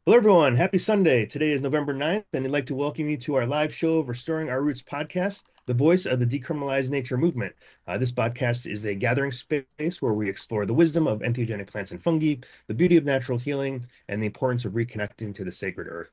Hello, everyone. Happy Sunday. Today is November 9th, and I'd like to welcome you to our live show of Restoring Our Roots podcast, the voice of the Decriminalize nature movement. This podcast is a gathering space where we explore the wisdom of entheogenic plants and fungi, the beauty of natural healing, and the importance of reconnecting to the sacred earth.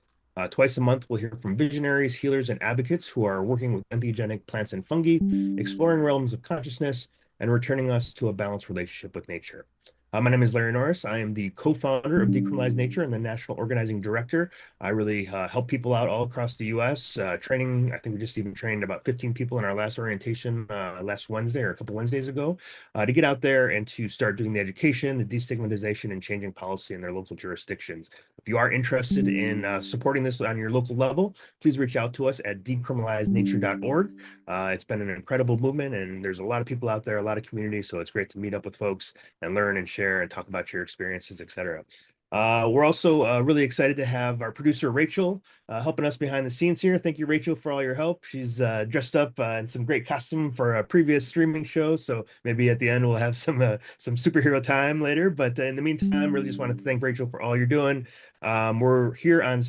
Twice a month, we'll hear from visionaries, healers, and advocates who are working with entheogenic plants and fungi, exploring realms of consciousness, and returning us to a balanced relationship with nature. My name is Larry Norris. I am the co-founder of Decriminalize Nature and the national organizing director. I really help people out all across the U.S. Training, I think we just even trained about 15 people in our last orientation last Wednesday or a couple Wednesdays ago to get out there and to start doing the education, the destigmatization, and changing policy in their local jurisdictions. If you are interested in supporting this on your local level, please reach out to us at decriminalizenature.org. It's been an incredible movement, and there's a lot of people out there, a lot of community, so it's great to meet up with folks and learn and share and talk about your experiences, etc. We're also really excited to have our producer, Rachel, helping us behind the scenes here. Thank you, Rachel, for all your help. She's dressed up in some great costume for a previous streaming show, so maybe at the end we'll have some superhero time later. But in the meantime, really just want to thank Rachel for all you're doing. We're here on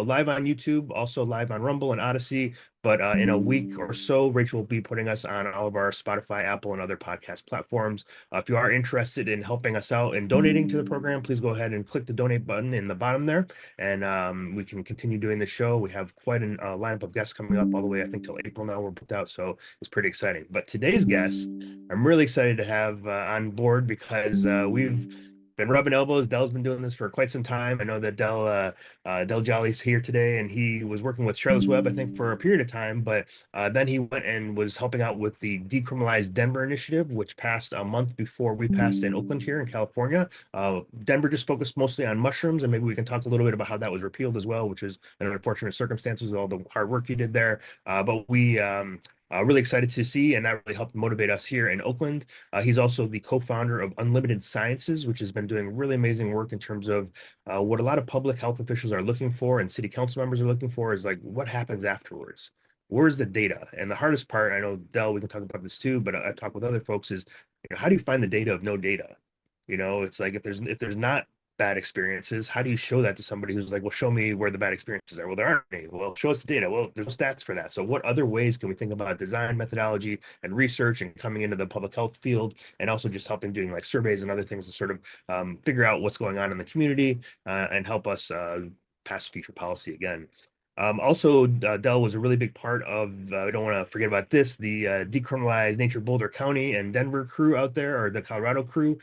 live on YouTube, also live on Rumble and Odyssey. But in a week or so, Rachel will be putting us on all of our Spotify, Apple, and other podcast platforms. If you are interested in helping us out and donating to the program, please go ahead and click the donate button in the bottom there, and we can continue doing the show. We have quite a lineup of guests coming up all the way, I think, till April now we're booked out, so it's pretty exciting. But today's guest, I'm really excited to have on board because we've been rubbing elbows. Dell's been doing this for quite some time. I know that Del Jolly's here today, and he was working with Charlotte's Web, I think, for a period of time. But then he went and was helping out with the Decriminalize Denver initiative, which passed a month before we passed in Oakland here in California. Denver just focused mostly on mushrooms, and maybe we can talk a little bit about how that was repealed as well, which is an unfortunate circumstances, all the hard work he did there. But we really excited to see, and that really helped motivate us here in Oakland. He's also the co-founder of Unlimited Sciences, which has been doing really amazing work in terms of what a lot of public health officials are looking for and city council members are looking for is like, what happens afterwards? Where's the data? And the hardest part, I know, Dell, we can talk about this too, but I've talked with other folks is, how do you find the data of no data? It's like if there's not bad experiences, how do you show that to somebody who's like, well, show me where the bad experiences are? Well, there aren't any. Well, show us the data. Well, there's no stats for that. So what other ways can we think about design methodology and research and coming into the public health field, and also just helping doing like surveys and other things to sort of figure out what's going on in the community and help us pass future policy again. Also, Dell was a really big part of, I don't want to forget about this, the Decriminalize Nature Boulder County and Denver crew out there, or the Colorado crew.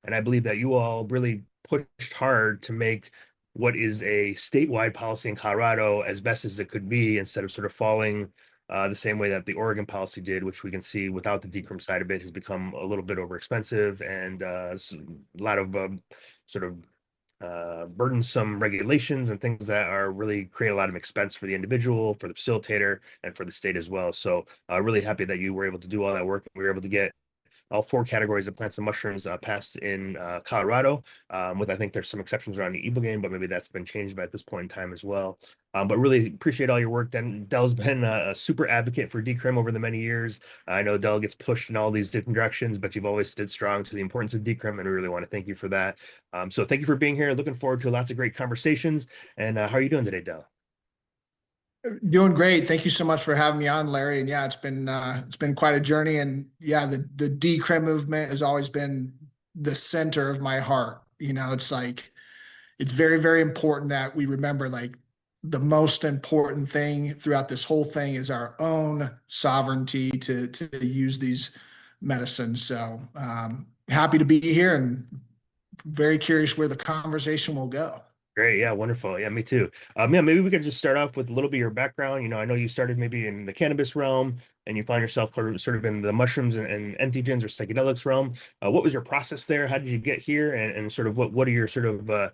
And I believe that you all really pushed hard to make what is a statewide policy in Colorado as best as it could be, instead of sort of falling the same way that the Oregon policy did, which we can see without the decrim side of it has become a little bit overexpensive and a lot of sort of burdensome regulations and things that are really create a lot of expense for the individual, for the facilitator, and for the state as well. So really happy that you were able to do all that work. We were able to get all four categories of plants and mushrooms passed in Colorado, with I think there's some exceptions around the Ibogaine, but maybe that's been changed by at this point in time as well. But really appreciate all your work. Dell's been a super advocate for decrim over the many years. I know Dell gets pushed in all these different directions, but you've always stood strong to the importance of decrim, and we really want to thank you for that. So thank you for being here. Looking forward to lots of great conversations. And how are you doing today, Dell? Doing great. Thank you so much for having me on, Larry. And yeah, it's been quite a journey. And yeah, the decrim movement has always been the center of my heart. It's like it's very, very important that we remember like the most important thing throughout this whole thing is our own sovereignty to use these medicines. So happy to be here and very curious where the conversation will go. Great. Yeah, wonderful. Yeah, me too. Yeah, maybe we could just start off with a little bit of your background. I know you started maybe in the cannabis realm and you find yourself sort of in the mushrooms and entheogens or psychedelics realm. What was your process there? How did you get here? And sort of what are your sort of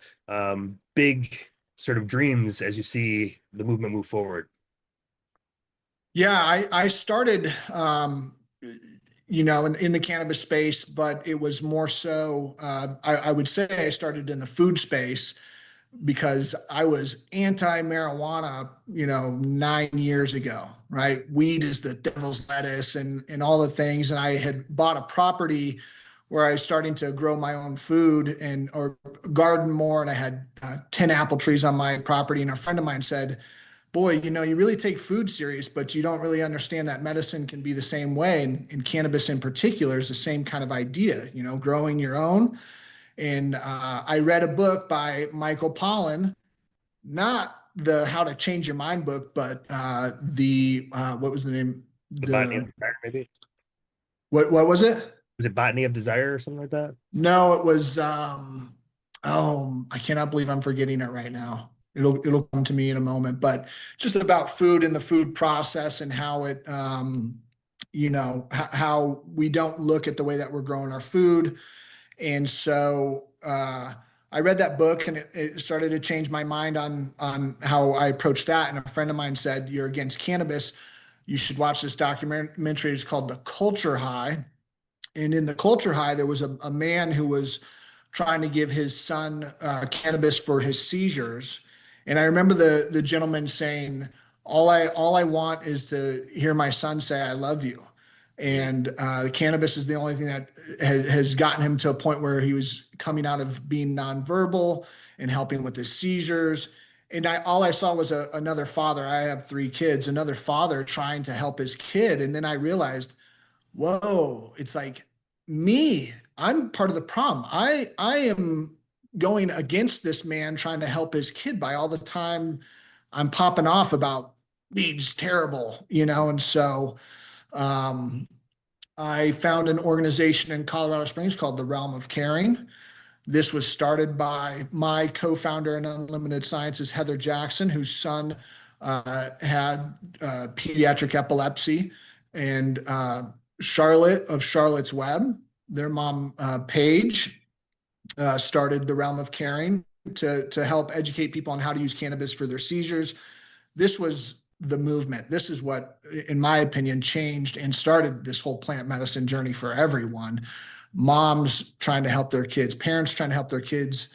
big sort of dreams as you see the movement move forward? Yeah, I started, in the cannabis space, but it was more so, I would say I started in the food space because I was anti-marijuana, 9 years ago, right? Weed is the devil's lettuce and all the things. And I had bought a property where I was starting to grow my own food and or garden more. And I had 10 apple trees on my property. And a friend of mine said, boy, you really take food serious, but you don't really understand that medicine can be the same way. And cannabis in particular is the same kind of idea, growing your own. And I read a book by Michael Pollan, not the How to Change Your Mind book, but what was the name? The Botany of Desire, maybe. What was it? Was it Botany of Desire or something like that? No, it was oh, I cannot believe I'm forgetting it right now. It'll come to me in a moment, but just about food and the food process and how it how we don't look at the way that we're growing our food. And so I read that book and it started to change my mind on how I approach that. And a friend of mine said, "You're against cannabis. You should watch this documentary. It's called The Culture High." And in The Culture High, there was a man who was trying to give his son cannabis for his seizures. And I remember the gentleman saying, all I want is to hear my son say, "I love you." And the cannabis is the only thing that has gotten him to a point where he was coming out of being nonverbal and helping with his seizures. And all I saw was another father. I have three kids, another father trying to help his kid. And then I realized, whoa, it's like me. I'm part of the problem. I am going against this man trying to help his kid by all the time I'm popping off about weed's terrible, and so I found an organization in Colorado Springs called the Realm of Caring. This was started by my co-founder in Unlimited Sciences, Heather Jackson, whose son had pediatric epilepsy, and Charlotte of Charlotte's Web, their mom, Paige, started the Realm of Caring to help educate people on how to use cannabis for their seizures. This was the movement. This is what, in my opinion, changed and started this whole plant medicine journey for everyone. Moms trying to help their kids, parents trying to help their kids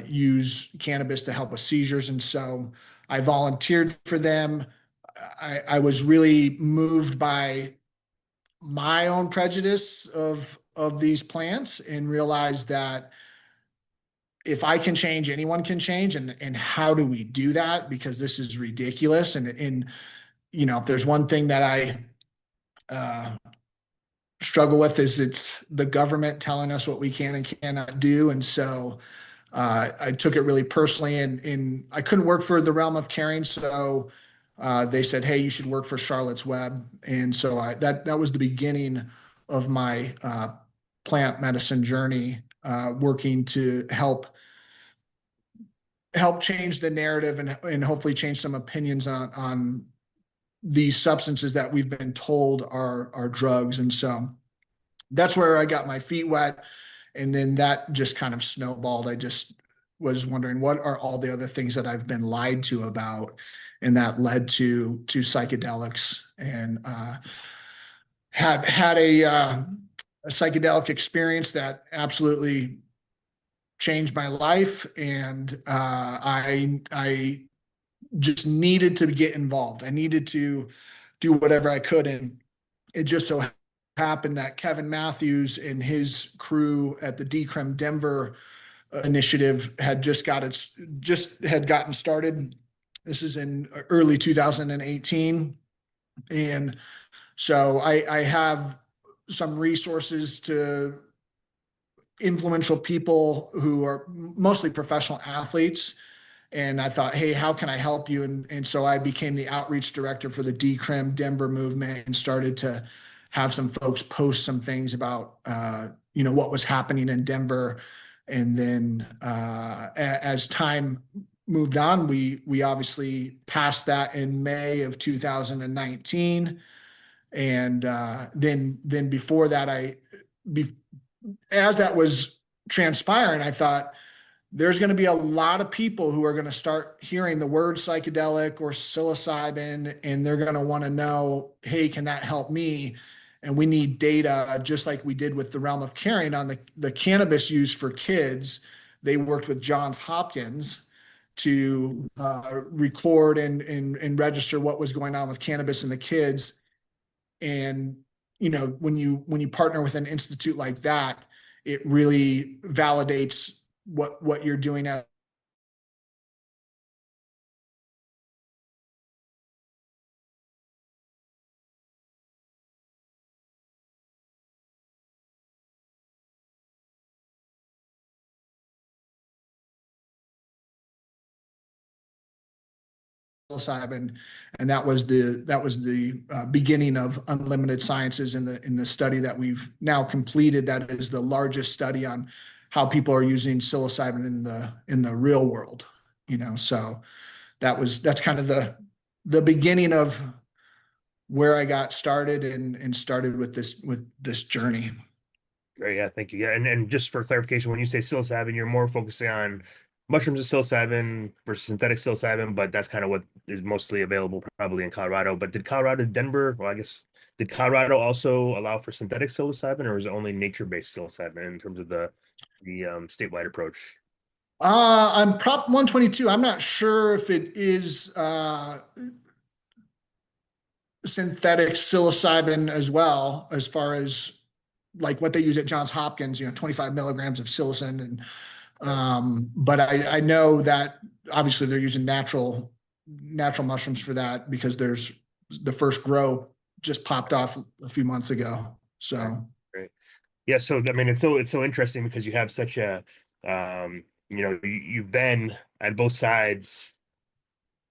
use cannabis to help with seizures. And so I volunteered for them. I was really moved by my own prejudice of these plants and realized that if I can change, anyone can change. And how do we do that? Because this is ridiculous. And if there's one thing that I struggle with is it's the government telling us what we can and cannot do. And so I took it really personally, and I couldn't work for the Realm of Caring. So they said, "Hey, you should work for Charlotte's Web." And so that was the beginning of my plant medicine journey, working to help change the narrative and hopefully change some opinions on these substances that we've been told are drugs. And so that's where I got my feet wet. And then that just kind of snowballed. I just was wondering, what are all the other things that I've been lied to about? And that led to psychedelics, and had a psychedelic experience that absolutely changed my life. And I just needed to get involved. I needed to do whatever I could. And it just so happened that Kevin Matthews and his crew at the Decrim Denver initiative had just had gotten started. This is in early 2018. And so I have some resources to influential people who are mostly professional athletes. And I thought, hey, how can I help you? And so I became the outreach director for the Decrim Denver movement and started to have some folks post some things about, what was happening in Denver. And then as time moved on, we obviously passed that in May of 2019. And then before that, as that was transpiring, I thought, there's going to be a lot of people who are going to start hearing the word psychedelic or psilocybin, and they're going to want to know, hey, can that help me? And we need data, just like we did with the Realm of Caring on the cannabis use for kids. They worked with Johns Hopkins to record and register what was going on with cannabis in the kids. And when you partner with an institute like that, it really validates what you're doing at psilocybin, and that was the beginning of unlimited sciences in the study that we've now completed. That is the largest study on how people are using psilocybin in the real world. So that's kind of the beginning of where I got started and started with this journey. Great. Yeah, thank you. Yeah, and just for clarification, when you say psilocybin, you're more focusing on mushrooms of psilocybin versus synthetic psilocybin, but that's kind of what is mostly available probably in Colorado. But did Colorado, Denver, well, I guess, did Colorado also allow for synthetic psilocybin, or was it only nature-based psilocybin in terms of the statewide approach? On Prop 122, I'm not sure if it is synthetic psilocybin as well, as far as like what they use at Johns Hopkins, 25 milligrams of psilocin. And but I know that obviously they're using natural mushrooms for that, because there's the first grow just popped off a few months ago. Right. So Great. Yeah, so I mean, it's so interesting because you have such a you've been at both sides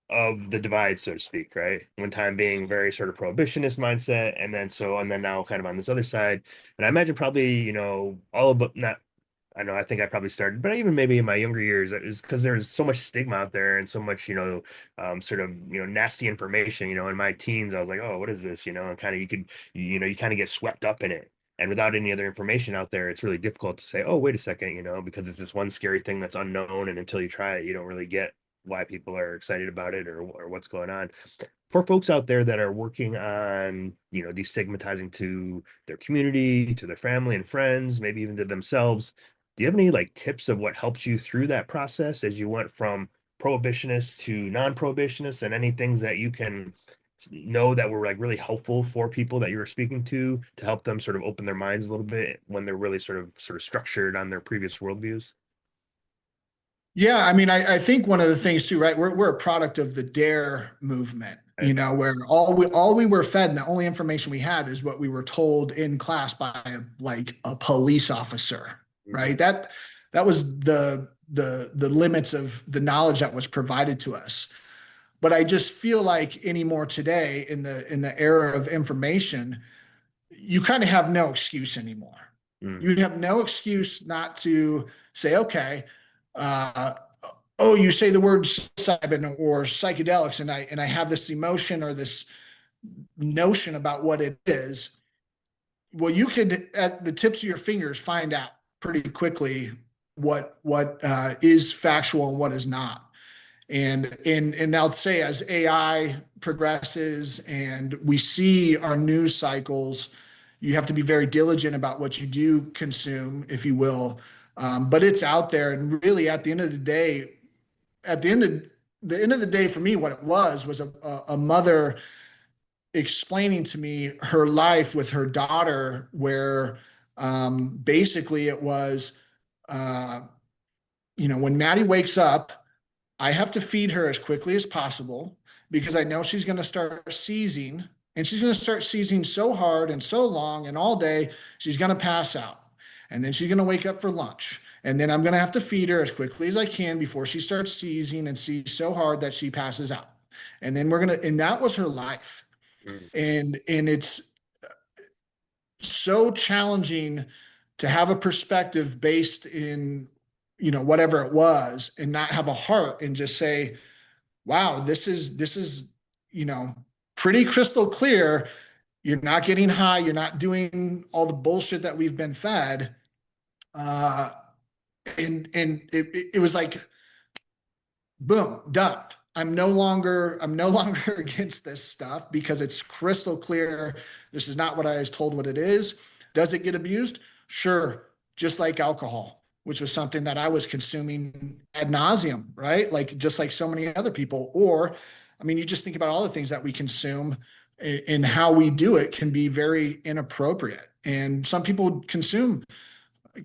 of the divide, so to speak, right? One time being very sort of prohibitionist mindset, and then now kind of on this other side. And I imagine probably, all of not I know I think I probably started, but even maybe in my younger years, is because there's so much stigma out there and so much, sort of, nasty information. In my teens, I was like, oh, what is this? And kind of you kind of get swept up in it. And without any other information out there, it's really difficult to say, oh, wait a second, because it's this one scary thing that's unknown. And until you try it, you don't really get why people are excited about it, or what's going on. For folks out there that are working on, destigmatizing to their community, to their family and friends, maybe even to themselves, do you have any like tips of what helped you through that process as you went from prohibitionist to non-prohibitionist, and any things that you can know that were like really helpful for people that you were speaking to help them sort of open their minds a little bit when they're really sort of structured on their previous worldviews? yeah, I mean, I think one of the things too, right? We're a product of the Dare movement, Right. where all we were fed and the only information we had is what we were told in class by like a police officer, Mhm. right? That was the limits of the knowledge that was provided to us. But I just feel like anymore today in the era of information, you kind of have no excuse anymore. Mm. You have no excuse not to say, okay, uh, oh, you say the word psilocybin or psychedelics, and I have this emotion or this notion about what it is. Well, you could at the tips of your fingers find out pretty quickly what is factual and what is not. And I'll say, as AI progresses and we see our news cycles, you have to be very diligent about what you do consume, if you will. But it's out there, and really, at the end of the day, at the end of the day, for me, what it was a mother explaining to me her life with her daughter, where basically it was, uh, when Maddie wakes up, I have to feed her as quickly as possible, because I know she's going to start seizing, and she's going to start seizing so hard and so long and all day, she's going to pass out. And then she's going to wake up for lunch. And then I'm going to have to feed her as quickly as I can before she starts seizing and seize so hard that she passes out. And then and that was her life. Mm. And it's so challenging to have a perspective based in, whatever it was, and not have a heart and just say, wow, this is you know pretty crystal clear. You're not getting high. You're not doing all the bullshit that we've been fed. Uh, and it was like, boom, done. I'm no longer against this stuff, because it's crystal clear. This is not what I was told what it is. Does it get abused? Sure. Just like alcohol, which was something that I was consuming ad nauseum, right? Like just like so many other people. Or, I mean, you just think about all the things that we consume, and how we do it can be very inappropriate. And some people consume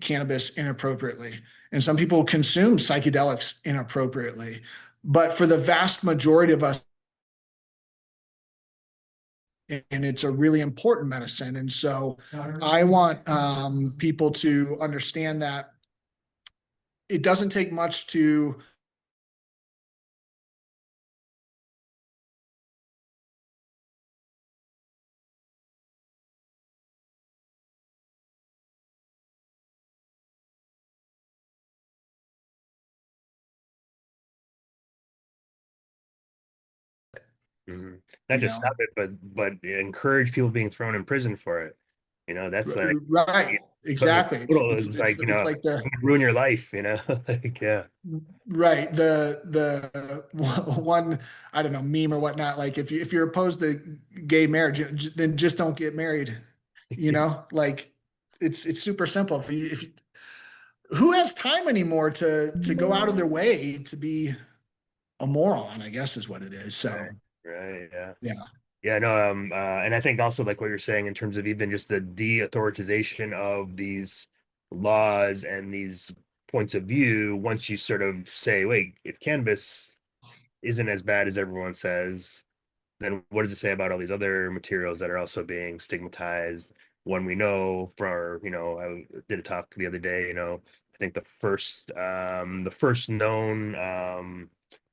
cannabis inappropriately, and some people consume psychedelics inappropriately. But for the vast majority of us, and it's a really important medicine. And so I want people to understand that it doesn't take much to Mhm. Not you just stop know it, but encourage people being thrown in prison for it. That's like, right, exactly. it's like, It's like the ruin your life, like, yeah. right, the one, I don't know, meme or whatnot, like if you're opposed to gay marriage, then just don't get married, like it's super simple. If who has time anymore to go out of their way to be a moron, I guess is what it is. Right, So right, yeah. yeah. Yeah, no, and I think also like what you're saying in terms of even just the de-authoritization of these laws and these points of view, once you sort of say, wait, if cannabis isn't as bad as everyone says, then what does it say about all these other materials that are also being stigmatized? When we know for, I did a talk the other day, I think the first known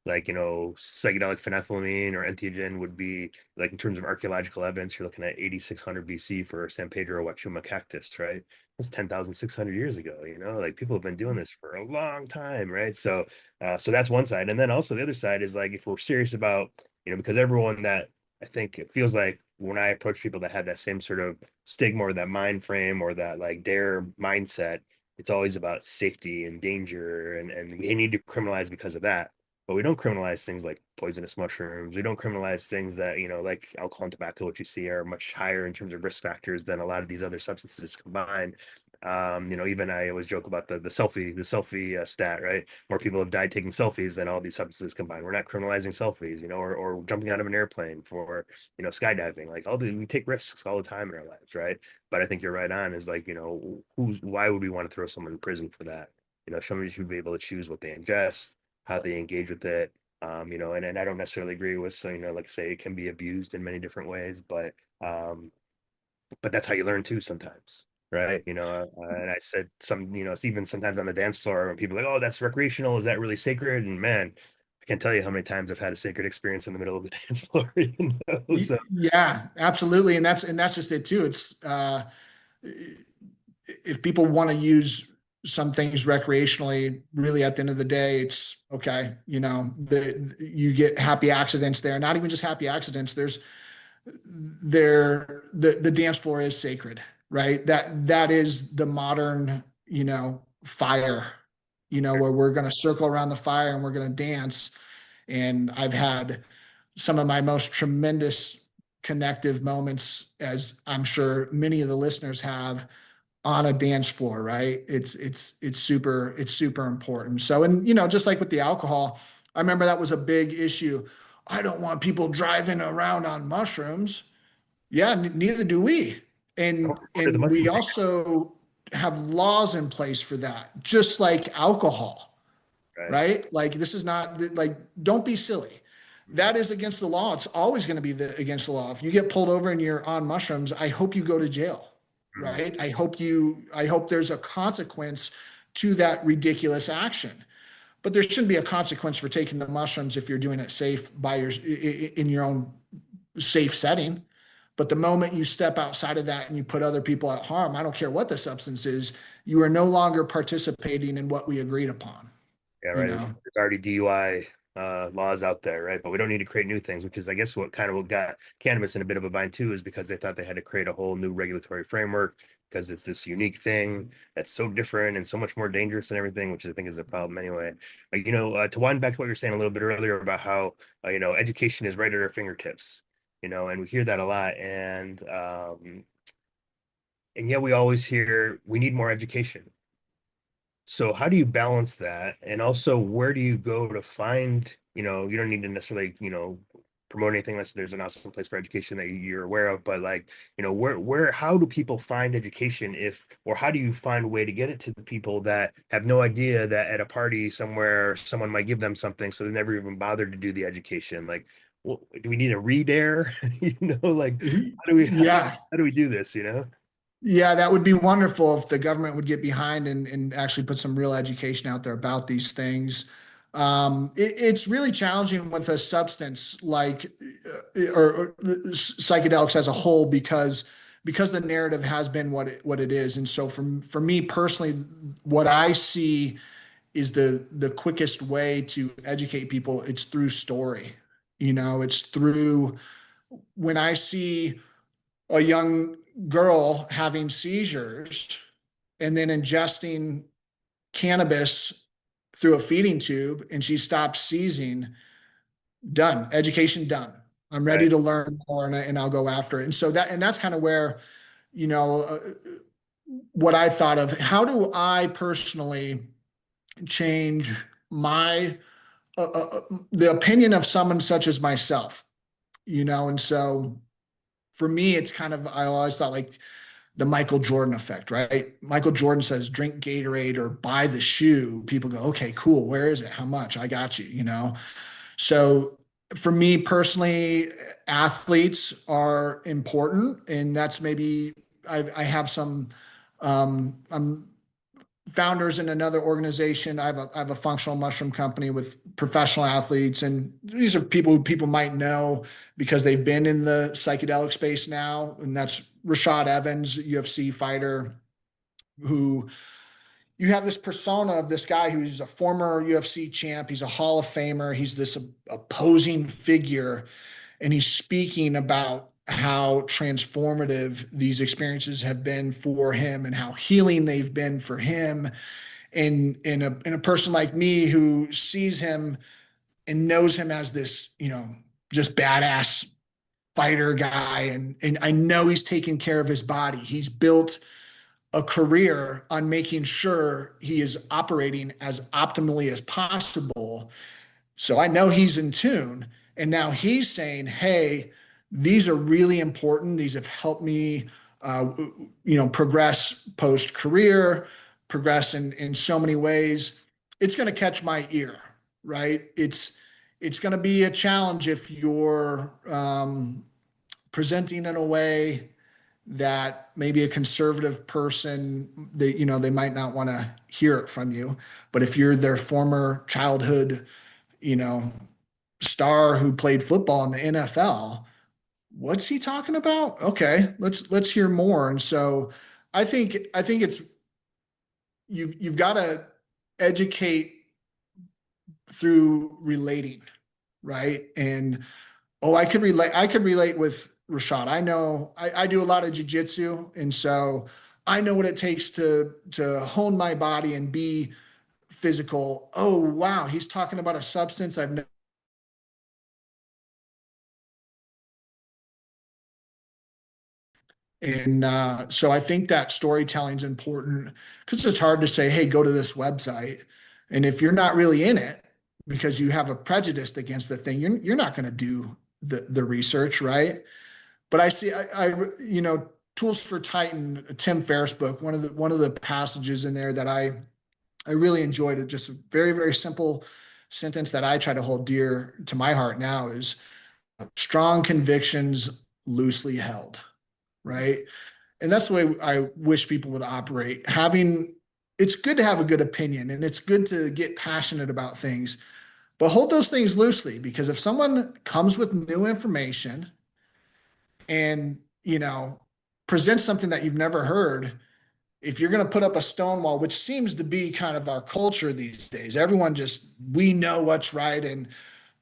like, psychedelic phenethylamine or entheogen would be like in terms of archaeological evidence, you're looking at 8600 BC for San Pedro Huachuma cactus, right? That's 10,600 years ago, like people have been doing this for a long time, right? So that's one side. And then also the other side is like, if we're serious about, because everyone that I think it feels like when I approach people that have that same sort of stigma or that mind frame or that like dare mindset, it's always about safety and danger, and we need to criminalize because of that. But we don't criminalize things like poisonous mushrooms. We don't criminalize things that, like alcohol and tobacco, which you see are much higher in terms of risk factors than a lot of these other substances combined. Even I always joke about the selfie stat, right? More people have died taking selfies than all these substances combined. We're not criminalizing selfies, or jumping out of an airplane for, skydiving. Like we take risks all the time in our lives, right? But I think you're right on is like, why would we want to throw someone in prison for that? Somebody should be able to choose what they ingest, how they engage with it. And I don't necessarily agree with, so, like I say, it can be abused in many different ways, but that's how you learn too sometimes, right? And I said it's even sometimes on the dance floor when people are like, oh, that's recreational, is that really sacred? And man, I can't tell you how many times I've had a sacred experience in the middle of the dance floor. So Yeah, absolutely. And that's just it too. It's if people want to use some things recreationally, really at the end of the day, it's okay. You get happy accidents there. Not even just happy accidents. The dance floor is sacred, right? That is the modern, fire, where we're going to circle around the fire and we're going to dance. And I've had some of my most tremendous connective moments, as I'm sure many of the listeners have, on a dance floor, right? It's super important. So, and just like with the alcohol, I remember that was a big issue. I don't want people driving around on mushrooms. Yeah, neither do we. And to the and we mushroom thing, also have laws in place for that, just like alcohol, right? right? Like this is not like, don't be silly. That is against the law. It's always going to be against the law. If you get pulled over and you're on mushrooms, I hope you go to jail, Mhm. right? I hope there's a consequence to that ridiculous action. But there shouldn't be a consequence for taking the mushrooms if you're doing it safe in your own safe setting. But the moment you step outside of that and you put other people at harm, I don't care what the substance is, you are no longer participating in what we agreed upon, Yeah, you right. There's, know? there's already DUI laws out there, right? But we don't need to create new things, which is, I guess, what got cannabis in a bit of a bind too, is because they thought they had to create a whole new regulatory framework because it's this unique thing that's so different and so much more dangerous and everything, which I think is a problem anyway. Like, to wind back to what you were saying a little bit earlier about how, education is right at our fingertips, and we hear that a lot. And yet we always hear we need more education. So how do you balance that? And also, where do you go to find, you don't need to necessarily, promote anything unless there's an awesome place for education that you're aware of. But like, how do people find education or how do you find a way to get it to the people that have no idea that at a party somewhere someone might give them something, so they never even bothered to do the education? Like, well, do we need a read air? Like how do we how, Yeah. how do we do this? Yeah, that would be wonderful if the government would get behind and actually put some real education out there about these things. It's really challenging with a substance like or psychedelics as a whole because the narrative has been what it is. And so for me personally, what I see is the quickest way to educate people. It's through story. It's through when I see a young girl having seizures and then ingesting cannabis through a feeding tube and she stops seizing, done, education done. I'm ready Right. to learn more and I'll go after it. And so that's kind of where, you know, uh, what I thought of. How do I personally change my the opinion of someone such as myself? And so for me, it's kind of I always thought like the Michael Jordan effect, right? Michael Jordan says, drink Gatorade or buy the shoe. People go, okay, cool. Where is it? How much? I got you. So for me personally, athletes are important. And that's maybe I have some, I'm founders in another organization. I have a functional mushroom company with professional athletes, and these are people who people might know because they've been in the psychedelic space now. And that's Rashad Evans, UFC fighter, who you have this persona of this guy who's a former UFC champ. He's a Hall of Famer. He's this opposing figure, and he's speaking about how transformative these experiences have been for him and how healing they've been for him. And in a person like me who sees him and knows him as this, just badass fighter guy, and I know he's taking care of his body. He's built a career on making sure he is operating as optimally as possible. So I know he's in tune. And now he's saying, hey, these are really important. These have helped me, progress post career, progress in so many ways. It's going to catch my ear, right? It's going to be a challenge if you're presenting in a way that maybe a conservative person they might not want to hear it from you. But if you're their former childhood you know star who played football in the NFL, what's he talking about? Okay, let's hear more. And so I think it's you've got to educate through relating, right? And I could relate with Rashad. I know I do a lot of jujitsu, and so I know what it takes to hone my body and be physical. Oh wow, he's talking about a substance I've never. And so I think that storytelling is important because it's hard to say, hey, go to this website. And if you're not really in it because you have a prejudice against the thing, you're not going to do the research, right? But I see, Tools for Titan, Tim Ferriss book. One of the passages in there that I really enjoyed it. Just a very very simple sentence that I try to hold dear to my heart now is strong convictions loosely held, right? And that's the way I wish people would operate. It's good to have a good opinion and it's good to get passionate about things, but hold those things loosely because if someone comes with new information and presents something that you've never heard, if you're going to put up a stone wall, which seems to be kind of our culture these days, everyone just we know what's right and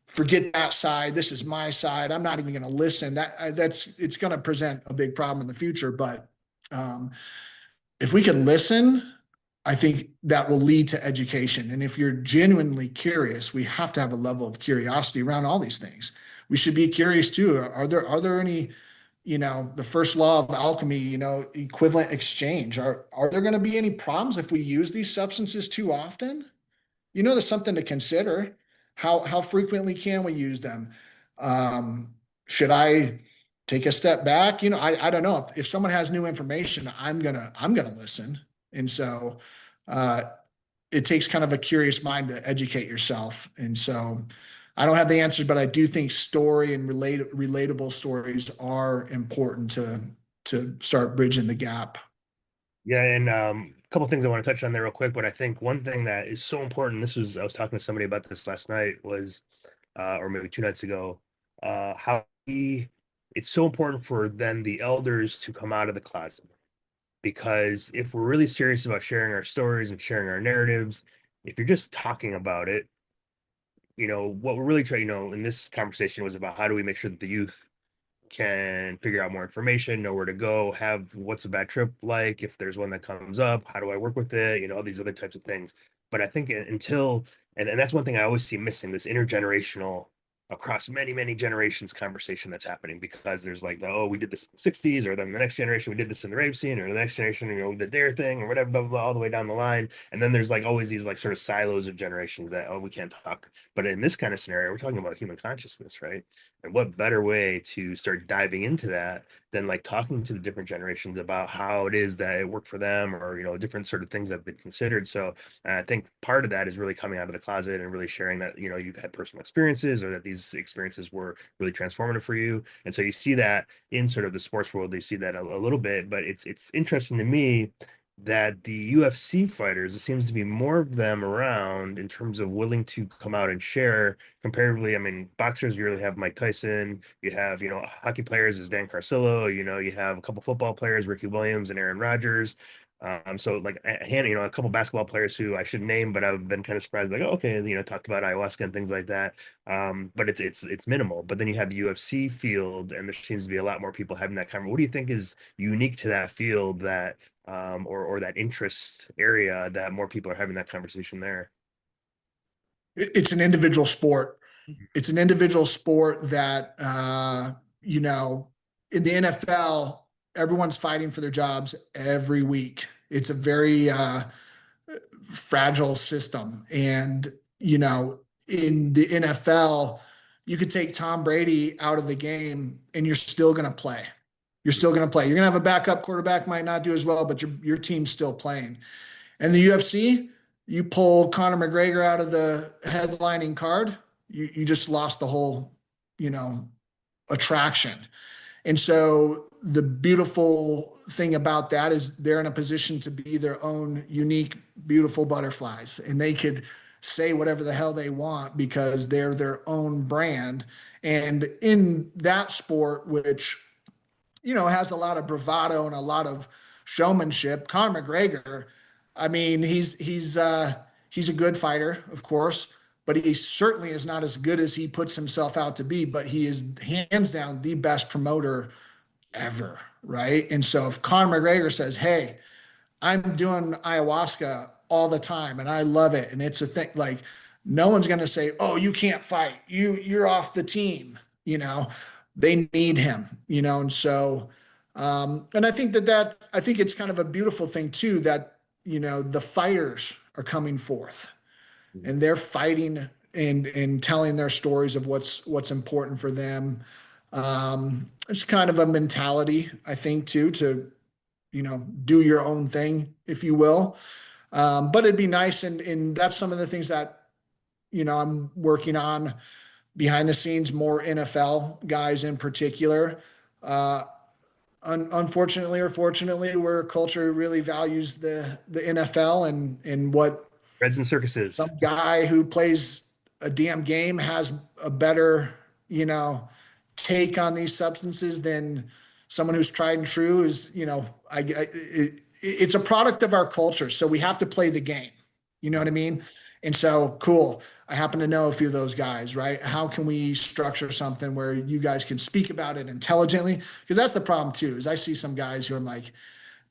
forget that side. This is my side. I'm not even going to listen. It's going to present a big problem in the future. But um, if we can listen, I think that will lead to education. And if you're genuinely curious, we have to have a level of curiosity around all these things. We should be curious too. Are there any, the first law of alchemy, equivalent exchange? Are there going to be any problems if we use these substances too often? There's something to consider. How frequently can we use them? Should I take a step back? I don't know. If someone has new information, I'm gonna listen. And so uh, it takes kind of a curious mind to educate yourself. And so I don't have the answers, but I do think story and relatable stories are important to start bridging the gap. Yeah, and a couple things I want to touch on there real quick, but I think one thing that is so important, I was talking to somebody about this last night, was or maybe 2 nights ago, how it's so important for then the elders to come out of the closet. Because if we're really serious about sharing our stories and sharing our narratives, if you're just talking about it, what we're really trying, in this conversation was about how do we make sure that the youth can figure out more information, know where to go, have what's a bad trip like, if there's one that comes up, how do I work with it, all these other types of things. But I think until, and that's one thing I always see missing, this intergenerational, across many, many generations conversation that's happening, because there's like, oh, we did this in the 60s, or then the next generation, we did this in the rape scene, or the next generation, the dare thing, or whatever, blah, blah, blah, all the way down the line. And then there's like always these like sort of silos of generations that, oh, we can't talk. But in this kind of scenario, we're talking about human consciousness, right? And what better way to start diving into that than like talking to the different generations about how it is that it worked for them, or different sort of things that have been considered. So I think part of that is really coming out of the closet and really sharing that you've had personal experiences, or that these experiences were really transformative for you. And so you see that in sort of the sports world, you see that a little bit. But it's interesting to me that the UFC fighters, it seems to be more of them around in terms of willing to come out and share comparatively. I mean, boxers, you really have Mike Tyson, you have, hockey players is Dan Carcillo, you have a couple football players, Ricky Williams and Aaron Rodgers. So like a hand, a couple basketball players who I should name, but I've been kind of surprised, like, oh, okay, talked about ayahuasca and things like that. But it's minimal. But then you have the UFC field, and there seems to be a lot more people having that conversation. What do you think is unique to that field, that or that interest area, that more people are having that conversation there? It's an individual sport. It's an individual sport that in the NFL, everyone's fighting for their jobs every week. It's a very fragile system. And, in the NFL, you could take Tom Brady out of the game and you're still going to play. You're still going to play. You're going to have a backup quarterback, might not do as well, but your team's still playing. And the UFC, you pull Conor McGregor out of the headlining card, you just lost the whole, you know, attraction. And so the beautiful thing about that is they're in a position to be their own unique, beautiful butterflies. And they could say whatever the hell they want because they're their own brand. And in that sport, which, has a lot of bravado and a lot of showmanship, Conor McGregor, I mean, he's a good fighter, of course, but he certainly is not as good as he puts himself out to be. But he is hands down the best promoter ever, right? And so if Conor McGregor says, "Hey, I'm doing ayahuasca all the time and I love it," and it's a thing, like no one's going to say, "Oh, you can't fight. You're off the team." They need him. And so, and I think it's kind of a beautiful thing too that the fighters are coming forth Mhm. and they're fighting and telling their stories of what's important for them. It's kind of a mentality, I think, too, to do your own thing, if you will. But it'd be nice, and that's some of the things that I'm working on behind the scenes, more NFL guys in particular. Uh, Unfortunately or fortunately, we're a culture who really values the NFL, and what Reds and circuses. some guy who plays a damn game has a better, you know, take on these substances than someone who's tried and true is, it's a product of our culture. So we have to play the game. You know what I mean? And so, cool. I happen to know a few of those guys, right? How can we structure something where you guys can speak about it intelligently? Because that's the problem too, is I see some guys who I'm like,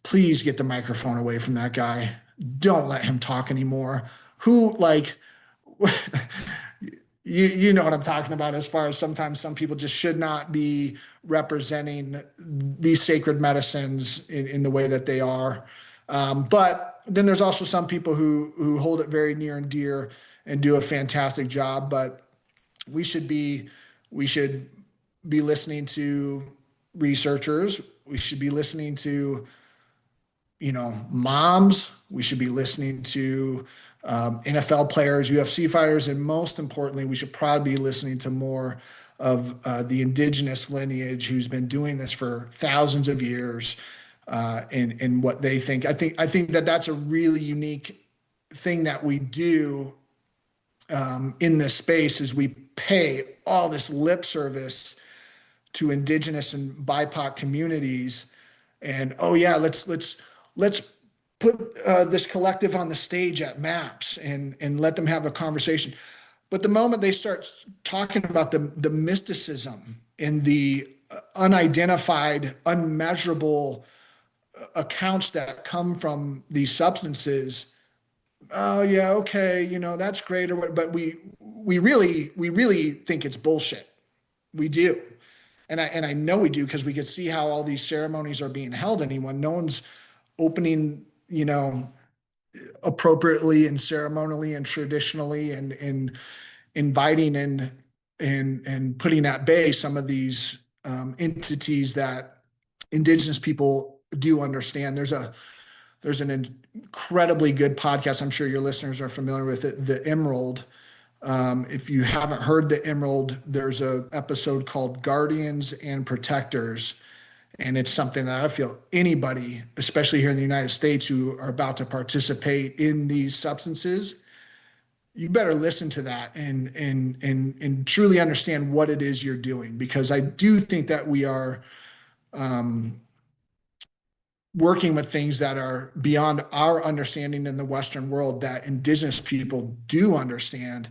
please get the microphone away from that guy. Don't let him talk anymore. Who like you know what I'm talking about, as far as sometimes some people just should not be representing these sacred medicines in the way that they are. But then there's also some people who hold it very near and dear and do a fantastic job. But we should be We should be listening to researchers. We should be listening to, moms. We should be listening to NFL players, UFC fighters, and most importantly, we should probably be listening to more of the indigenous lineage who's been doing this for thousands of years, and what they think. I think that that's a really unique thing that we do in this space is we pay all this lip service to indigenous and BIPOC communities, and oh yeah, let's put this collective on the stage at MAPS and let them have a conversation. But the moment they start talking about the mysticism and the unidentified, unmeasurable accounts that come from these substances, oh yeah, okay, that's great, or what, but we really think it's bullshit. We do. And I know we do because we could see how all these ceremonies are being held. Anyone, no one's opening, appropriately and ceremonially and traditionally and inviting and putting at bay some of these entities that indigenous people do understand. There's an incredibly good podcast. I'm sure your listeners are familiar with it, The Emerald. If you haven't heard The Emerald, there's a episode called Guardians and Protectors. And it's something that I feel anybody, especially here in the United States, who are about to participate in these substances, you better listen to that and truly understand what it is you're doing. Because I do think that we are working with things that are beyond our understanding in the Western world that indigenous people do understand.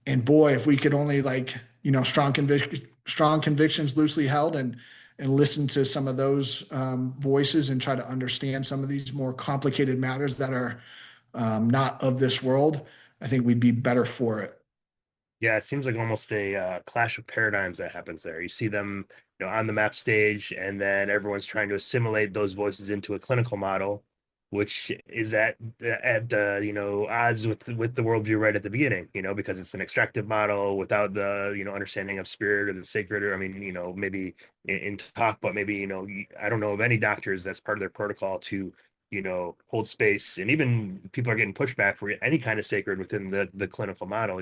And boy, if we could only strong convictions loosely held and listen to some of those voices and try to understand some of these more complicated matters that are not of this world, I think we'd be better for it. Yeah, it seems like almost a clash of paradigms that happens there. You see them, on the map stage, and then everyone's trying to assimilate those voices into a clinical model, which is at odds with the worldview right at the beginning. Because it's an extractive model without the understanding of spirit or the sacred, or I mean, maybe in talk, but maybe I don't know of any doctors that's part of their protocol to hold space, and even people are getting pushback for any kind of sacred within the clinical model.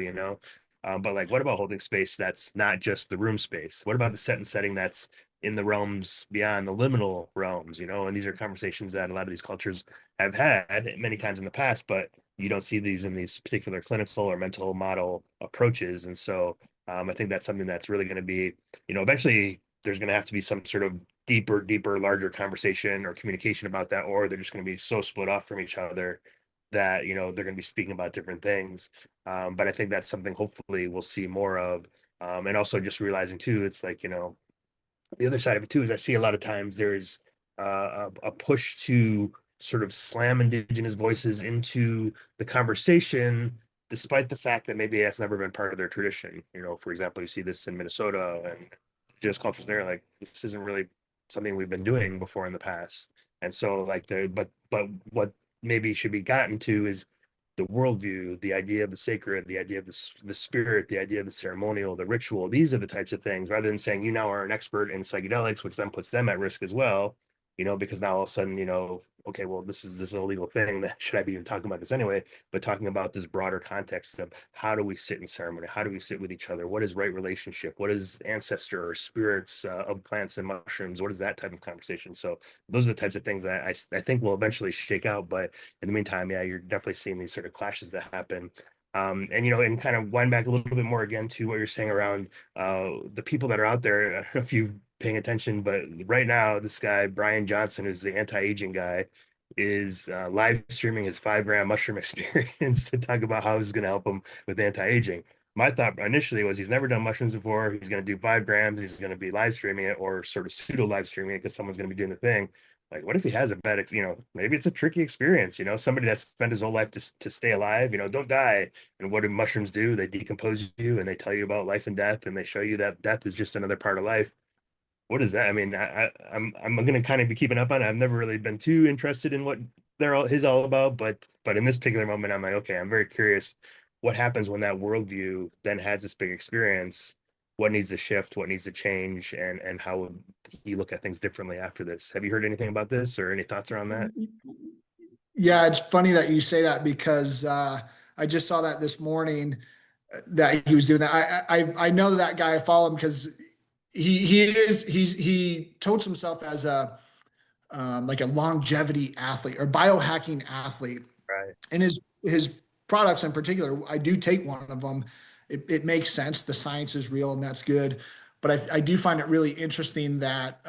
But like, what about holding space that's not just the room space? What about the set and setting that's in the realms beyond the liminal realms? And these are conversations that a lot of these cultures have had many times in the past, but you don't see these in these particular clinical or mental model approaches. And so I think that's something that's really going to be, eventually there's going to have to be some sort of deeper, larger conversation or communication about that, or they're just going to be so split off from each other that they're going to be speaking about different things. But I think that's something hopefully we'll see more of. And also just realizing too, it's like, the other side of it too is I see a lot of times there's a push to sort of slam indigenous voices into the conversation, despite the fact that maybe that's never been part of their tradition. For example, you see this in Minnesota and just cultures there, like this isn't really something we've been doing before in the past. And so like but what maybe should be gotten to is the worldview, the idea of the sacred, the idea of the spirit, the idea of the ceremonial, the ritual. These are the types of things, rather than saying you now are an expert in psychedelics, which then puts them at risk as well. Because now all of a sudden, okay, well, this is an illegal thing. That should I be even talking about this anyway? But talking about this broader context of how do we sit in ceremony? How do we sit with each other? What is right relationship? What is ancestor or spirits of plants and mushrooms? What is that type of conversation? So those are the types of things that I think will eventually shake out. But in the meantime, yeah, you're definitely seeing these sort of clashes that happen. And kind of wind back a little bit more again to what you're saying around the people that are out there. I don't know if you've paying attention, but right now, this guy, Brian Johnson, who's the anti-aging guy, is live streaming his 5 gram mushroom experience to talk about how this is going to help him with anti-aging. My thought initially was he's never done mushrooms before. He's going to do 5 grams. He's going to be live streaming it or sort of pseudo live streaming it because someone's going to be doing the thing. Like, what if he has a bad, maybe it's a tricky experience, somebody that spent his whole life to stay alive, don't die. And what do mushrooms do? They decompose you and they tell you about life and death and they show you that death is just another part of life. What is that? I mean, I'm gonna kind of be keeping up on it. I've never really been too interested in what his all about, but in this particular moment, I'm like, okay, I'm very curious what happens when that worldview then has this big experience. what needs to shift, what needs to change, and how would he look at things differently after this. Have you heard anything about this or any thoughts around that? Yeah, it's funny that you say that because I just saw that this morning that he was doing that. I know that guy. I follow him because he totes himself as a like a longevity athlete or biohacking athlete, Right. and his products in particular. I do take one of them. It makes sense. The science is real, and that's good. But I do find it really interesting that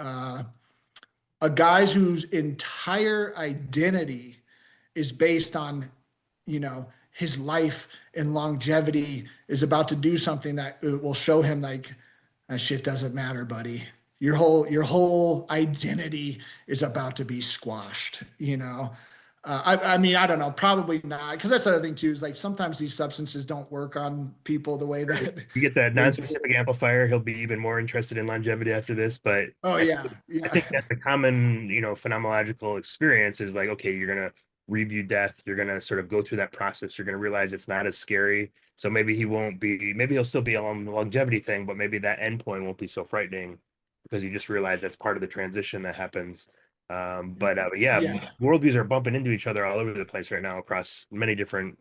a guy's whose entire identity is based on, his life and longevity is about to do something that will show him like that shit doesn't matter, buddy. Your whole identity is about to be squashed. I mean, I don't know, probably not, because that's the other thing too, is like sometimes these substances don't work on people the way Sure. that You get that they do. non-specific amplifier, he'll be even more interested in longevity after this. But Oh I yeah, think, I yeah. think that's a common, phenomenological experience is like, okay, you're gonna review death, you're gonna sort of go through that process, you're gonna realize it's not as scary. So maybe he won't be, maybe he'll still be on the longevity thing, but maybe that endpoint won't be so frightening because you just realize that's part of the transition that happens. But yeah, Yeah. worldviews are bumping into each other all over the place right now across many different,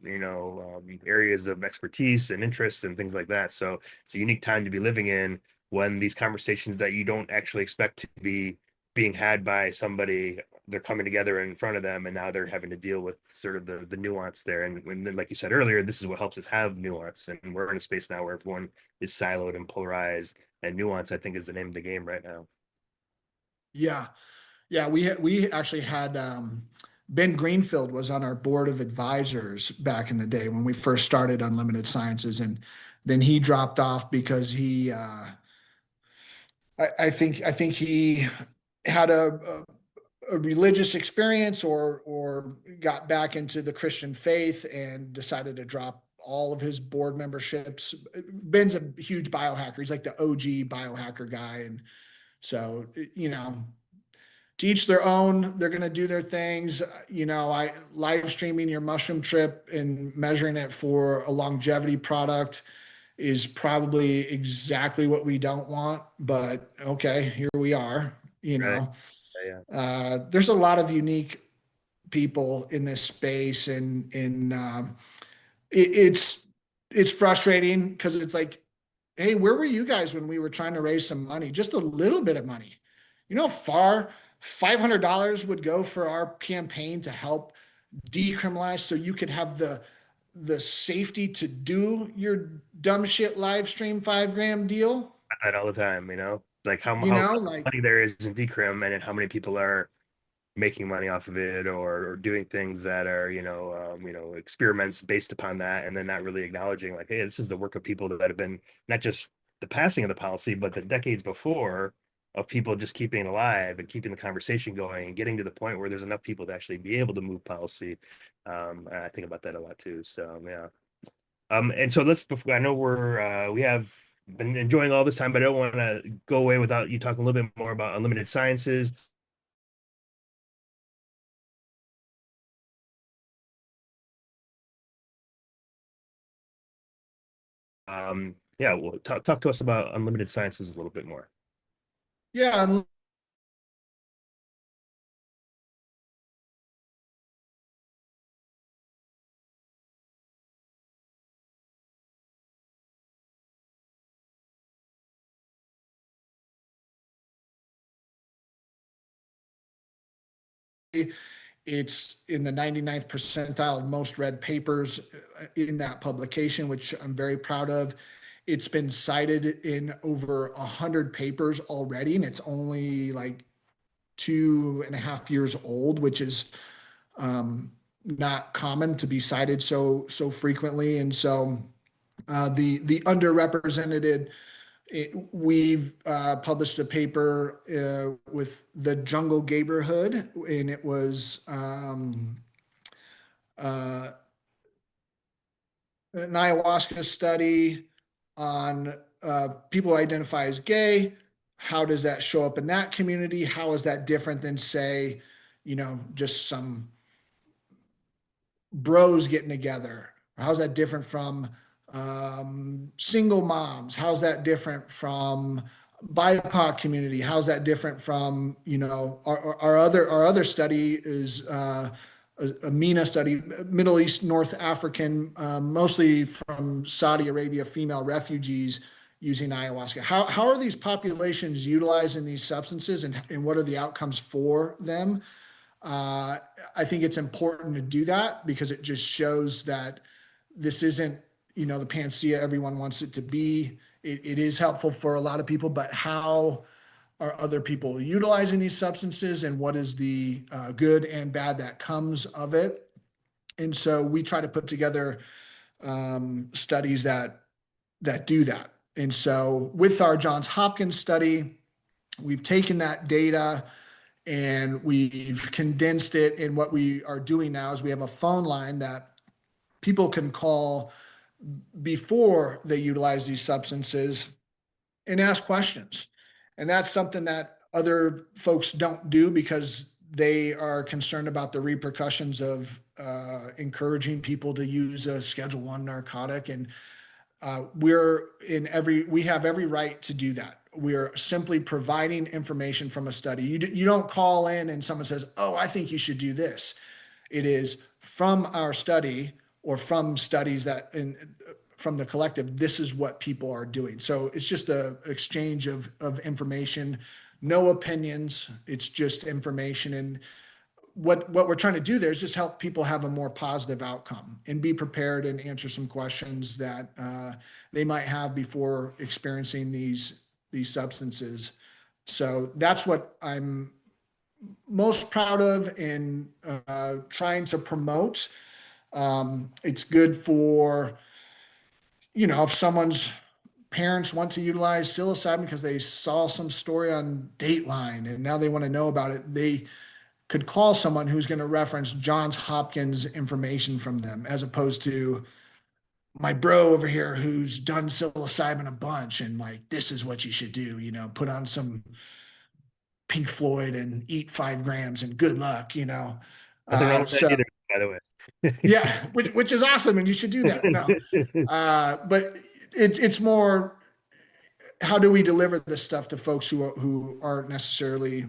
areas of expertise and interests and things like that. So it's a unique time to be living in when these conversations that you don't actually expect to be being had by somebody, they're coming together in front of them, and now they're having to deal with sort of the nuance there. And when, like you said earlier, this is what helps us have nuance. And we're in a space now where everyone is siloed and polarized, and nuance, I think, is the name of the game right now. Yeah. Yeah, we actually had Ben Greenfield was on our board of advisors back in the day when we first started Unlimited Sciences, and then he dropped off because I think he had a religious experience or got back into the Christian faith and decided to drop all of his board memberships. Ben's a huge biohacker. He's like the OG biohacker guy, and so to each their own. They're going to do their things. I live streaming your mushroom trip and measuring it for a longevity product is probably exactly what we don't want, but okay, here we are. you Right. know Yeah. there's a lot of unique people in this space, and it's frustrating because it's like, hey, where were you guys when we were trying to raise some money, just a little bit of money? How far $500 would go for our campaign to help decriminalize, so you could have the safety to do your dumb shit live stream 5 gram deal? That all the time, like how much Like, money there is in decrim and then how many people are making money off of it or doing things that are experiments based upon that, and then not really acknowledging like, hey, this is the work of people that have been not just the passing of the policy but the decades before of people just keeping it alive and keeping the conversation going and getting to the point where there's enough people to actually be able to move policy. And I think about that a lot too, so yeah. And so let's, before, I know we have been enjoying all this time, but I don't want to go away without you talking a little bit more about Unlimited Sciences. Yeah, well, talk to us about Unlimited Sciences a little bit more. yeah, and it's in the 99th percentile of most read papers in that publication, which I'm very proud of. It's been cited in over 100 papers already, and it's only like 2.5 years old, which is not common to be cited so frequently. And so the underrepresented, we've published a paper with the Jungle Neighborhood, and it was uh, an ayahuasca study on people who identify as gay. How does that show up in that community? How is that different than, say, just some bros getting together? How's that different from Single moms, how's that different from BIPOC community? How's that different from, our other study is a MENA study, Middle East, North African, mostly from Saudi Arabia, female refugees using ayahuasca. How are these populations utilizing these substances, and what are the outcomes for them? Uh, I think it's important to do that because it just shows that this isn't, the panacea everyone wants it to be. It is helpful for a lot of people, but how are other people utilizing these substances, and what is the good and bad that comes of it? And so we try to put together studies that do that. And so with our Johns Hopkins study, we've taken that data and we've condensed it. And what we are doing now is we have a phone line that people can call before they utilize these substances and ask questions. And that's something that other folks don't do because they are concerned about the repercussions of encouraging people to use a Schedule One narcotic. And we have every right to do that. We're simply providing information from a study. You don't call in and someone says, "Oh, I think you should do this." It is from our study or from studies from the collective. This is what people are doing. So it's just a exchange of information, no opinions. It's just information. And what we're trying to do there is just help people have a more positive outcome and be prepared and answer some questions that they might have before experiencing these substances. So that's what I'm most proud of in trying to promote. It's good for, if someone's parents want to utilize psilocybin because they saw some story on Dateline and now they want to know about it, they could call someone who's going to reference Johns Hopkins information from them, as opposed to my bro over here who's done psilocybin a bunch and like, this is what you should do, put on some Pink Floyd and eat 5 grams and good luck. Nothing wrong with that So either, by the yeah, which is awesome, and you should do that. No, way. but it's more, how do we deliver this stuff to folks who aren't necessarily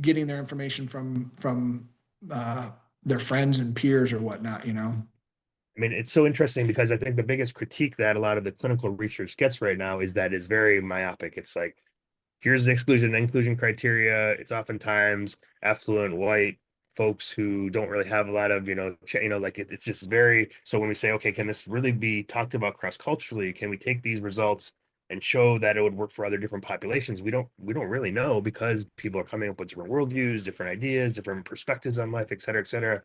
getting their information from their friends and peers or whatnot. I mean, it's so interesting because I think the biggest critique that a lot of the clinical research gets right now is that it's very myopic. It's like, here's the exclusion and inclusion criteria. It's oftentimes affluent white folks who don't really have a lot of, like it's just very, so when we say, okay, can this really be talked about cross-culturally? Can we take these results and show that it would work for other different populations? We don't really know because people are coming up with different worldviews, different ideas, different perspectives on life, et cetera, et cetera.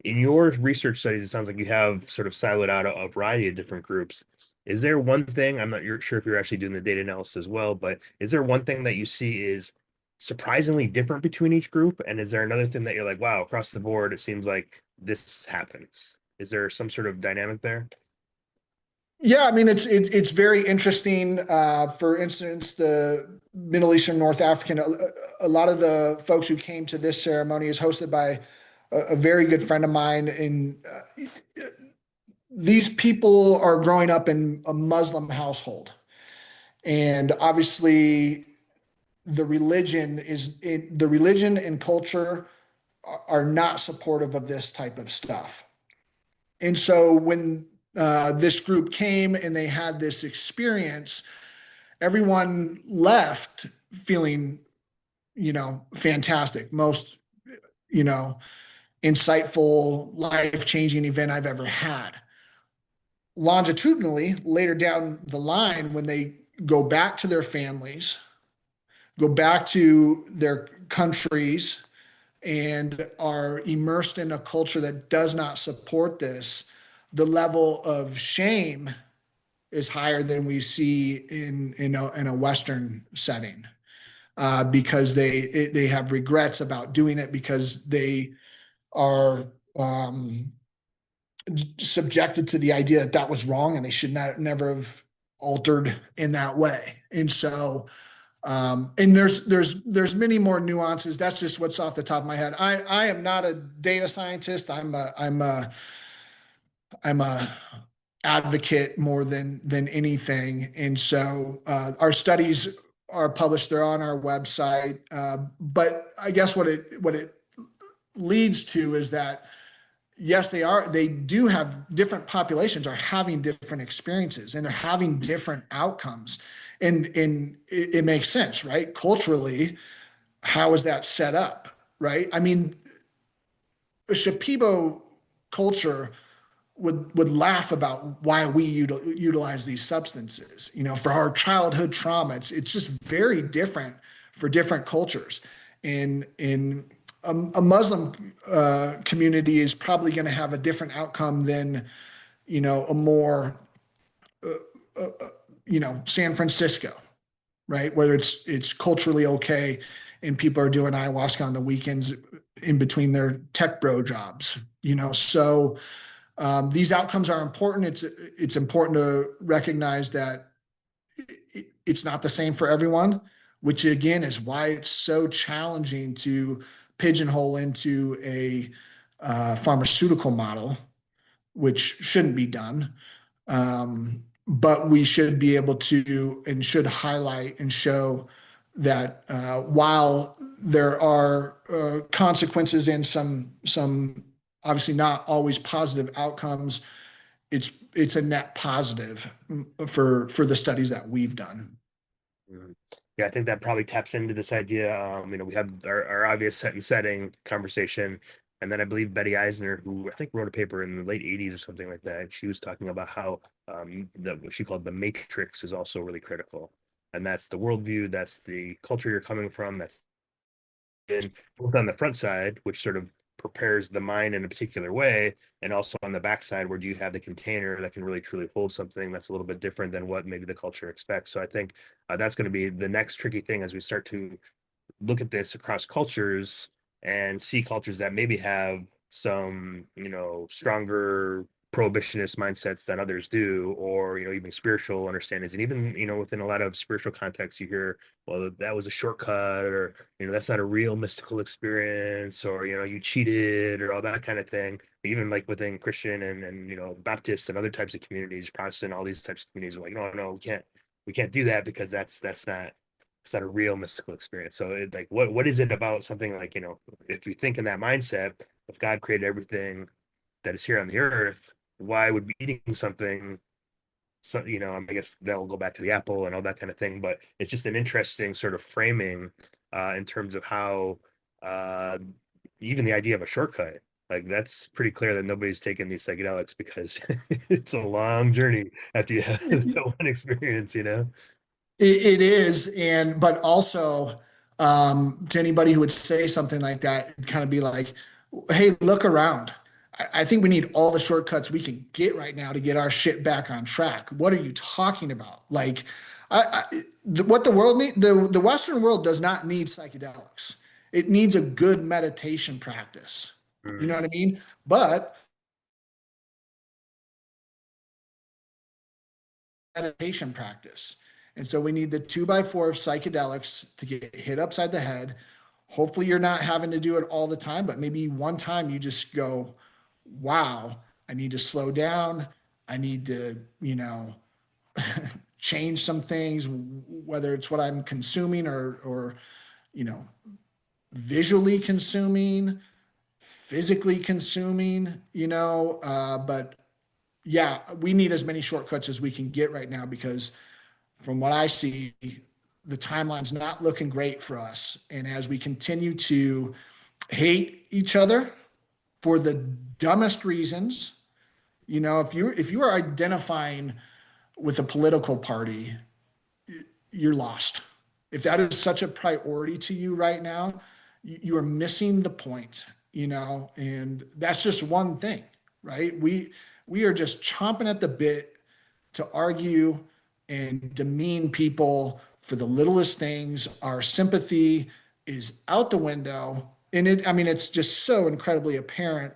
In your research studies, it sounds like you have sort of siloed out a variety of different groups. Is there one thing, I'm not sure if you're actually doing the data analysis as well, but is there one thing that you see is surprisingly different between each group? And is there another thing that you're like, wow, across the board, it seems like this happens? Is there some sort of dynamic there? Yeah, I mean it's very interesting. For instance, the Middle Eastern, North African, a lot of the folks who came to this ceremony is hosted by a very good friend of mine. And these people are growing up in a Muslim household, and obviously the religion and culture are not supportive of this type of stuff. And so when this group came and they had this experience, everyone left feeling, fantastic, most, you know, insightful, life-changing event I've ever had. Longitudinally, later down the line, when they go back to their families, go back to their countries, and are immersed in a culture that does not support this, the level of shame is higher than we see in a Western setting, because they have regrets about doing it because they are subjected to the idea that was wrong and they should not never have altered in that way. And so and there's many more nuances. That's just what's off the top of my head. I am not a data scientist. I'm a advocate more than anything. And so our studies are published, they're on our website. But I guess what it leads to is that yes, they do have different populations are having different experiences and they're having different outcomes. And it makes sense, right? Culturally, how is that set up? Right. I mean, a Shipibo culture would laugh about why we utilize these substances. You know, for our childhood trauma, it's just very different for different cultures. In a Muslim community is probably going to have a different outcome than a more San Francisco, right? Whether it's culturally okay and people are doing ayahuasca on the weekends in between their tech bro jobs. So these outcomes are important. It's important to recognize that it's not the same for everyone, which again is why it's so challenging to pigeonhole into a pharmaceutical model, which shouldn't be done. But we should be able to and should highlight and show that while there are consequences and some obviously not always positive outcomes, it's a net positive for the studies that we've done. Mhm. Yeah, I think that probably taps into this idea. We have our obvious set and setting conversation, and then I believe Betty Eisner, who I think wrote a paper in the late 80s or something like that, she was talking about how what she called the matrix is also really critical. And that's the worldview, that's the culture you're coming from, that's in both on the front side, which sort of prepares the mind in a particular way, and also on the back side, where do you have the container that can really truly hold something that's a little bit different than what maybe the culture expects. So I think that's going to be the next tricky thing as we start to look at this across cultures and see cultures that maybe have some, stronger prohibitionist mindsets than others do, or, even spiritual understandings. And even, within a lot of spiritual contexts, you hear, well, that was a shortcut, or, that's not a real mystical experience, or, you cheated, or all that kind of thing. Even like within Christian and Baptist and other types of communities, Protestant, all these types of communities are like, no, no, we can't do that because that's not it's not a real mystical experience. So like what is it about something like, if you think in that mindset, if God created everything that is here on the earth, why would be eating something, so I guess that'll go back to the apple and all that kind of thing. But it's just an interesting sort of framing in terms of how uh even the idea of a shortcut, like that's pretty clear that nobody's taken these psychedelics because it's a long journey after you have the one experience. It is, but also to anybody who would say something like that, it'd kind of be like, "Hey, look around. I think we need all the shortcuts we can get right now to get our shit back on track. What are you talking about? Like, what the world need, the Western world does not need psychedelics. It needs a good meditation practice. You know Mm. what I mean? But meditation practice. And so we need the 2x4 of psychedelics to get hit upside the head. Hopefully, you're not having to do it all the time, but maybe one time you just go, wow, I need to slow down. I need to, change some things, whether it's what I'm consuming or, you know, visually consuming, physically consuming, but yeah, we need as many shortcuts as we can get right now because from what I see, the timeline's not looking great for us. And as we continue to hate each other for the dumbest reasons, if you are identifying with a political party, you're lost. If that is such a priority to you right now, you are missing the point, and that's just one thing, right? We are just chomping at the bit to argue and demean people for the littlest things. Our sympathy is out the window. And I mean, it's just so incredibly apparent.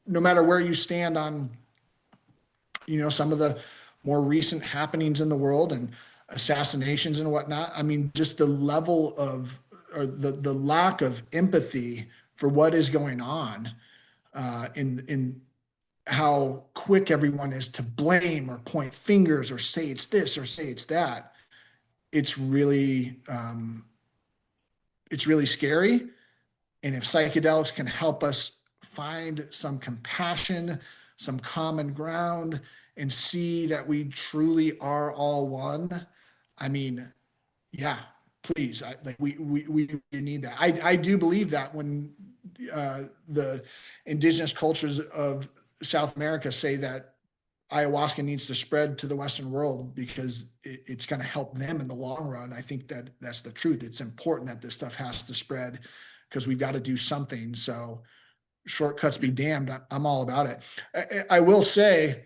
No matter where you stand on, some of the more recent happenings in the world and assassinations and whatnot. I mean, just the level of, or the lack of empathy for what is going on in how quick everyone is to blame or point fingers or say it's this or say it's that. It's really it's really scary. And if psychedelics can help us find some compassion, some common ground, and see that we truly are all one, I mean, yeah, please. We need that. I do believe that when the indigenous cultures of South America say that ayahuasca needs to spread to the Western world because it's going to help them in the long run. I think that that's the truth. It's important that this stuff has to spread because we've got to do something. So shortcuts be damned. I'm all about it. I will say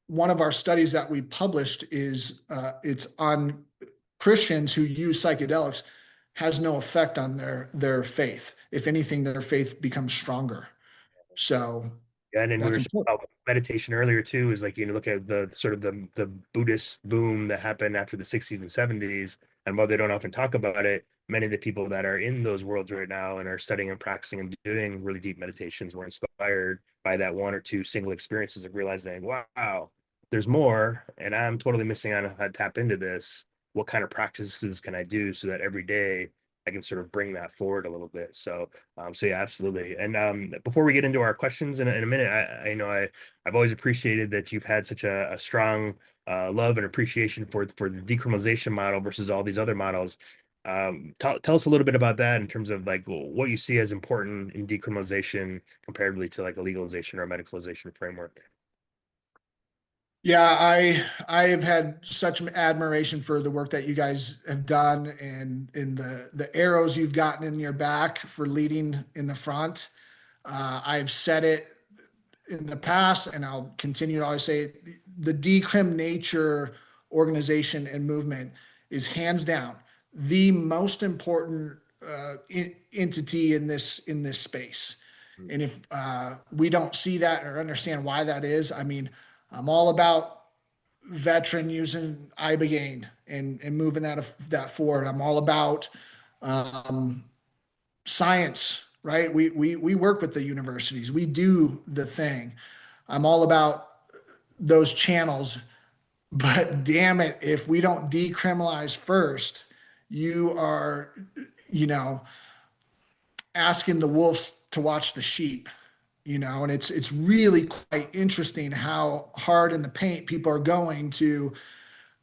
one of our studies that we published is it's on Christians who use psychedelics has no effect on their faith. If anything, their faith becomes stronger. So Yeah, and then we that's were saying important. about meditation earlier too, is like, look at the sort of the Buddhist boom that happened after the 60s and 70s. And while they don't often talk about it, many of the people that are in those worlds right now and are studying and practicing and doing really deep meditations were inspired by that one or two single experiences of realizing, wow, there's more, and I'm totally missing out on how to tap into this. What kind of practices can I do so that every day I can sort of bring that forward a little bit? So yeah, absolutely. And before we get into our questions in a minute, I've always appreciated that you've had such a strong love and appreciation for the decriminalization model versus all these other models. Tell us a little bit about that in terms of like what you see as important in decriminalization comparatively to like a legalization or a medicalization framework. Yeah, I've had such admiration for the work that you guys have done and in the arrows you've gotten in your back for leading in the front. I've said it in the past, and I'll continue to always say it, the Decrim Nature organization and movement is hands down the most important entity in this space. And if we don't see that or understand why that is, I mean, I'm all about veteran using ibogaine and moving that forward. I'm all about um, science, right? We work with the universities. We do the thing. I'm all about those channels, but damn it, if we don't decriminalize first, you are, you know, asking the wolves to watch the sheep, and it's really quite interesting how hard in the paint people are going to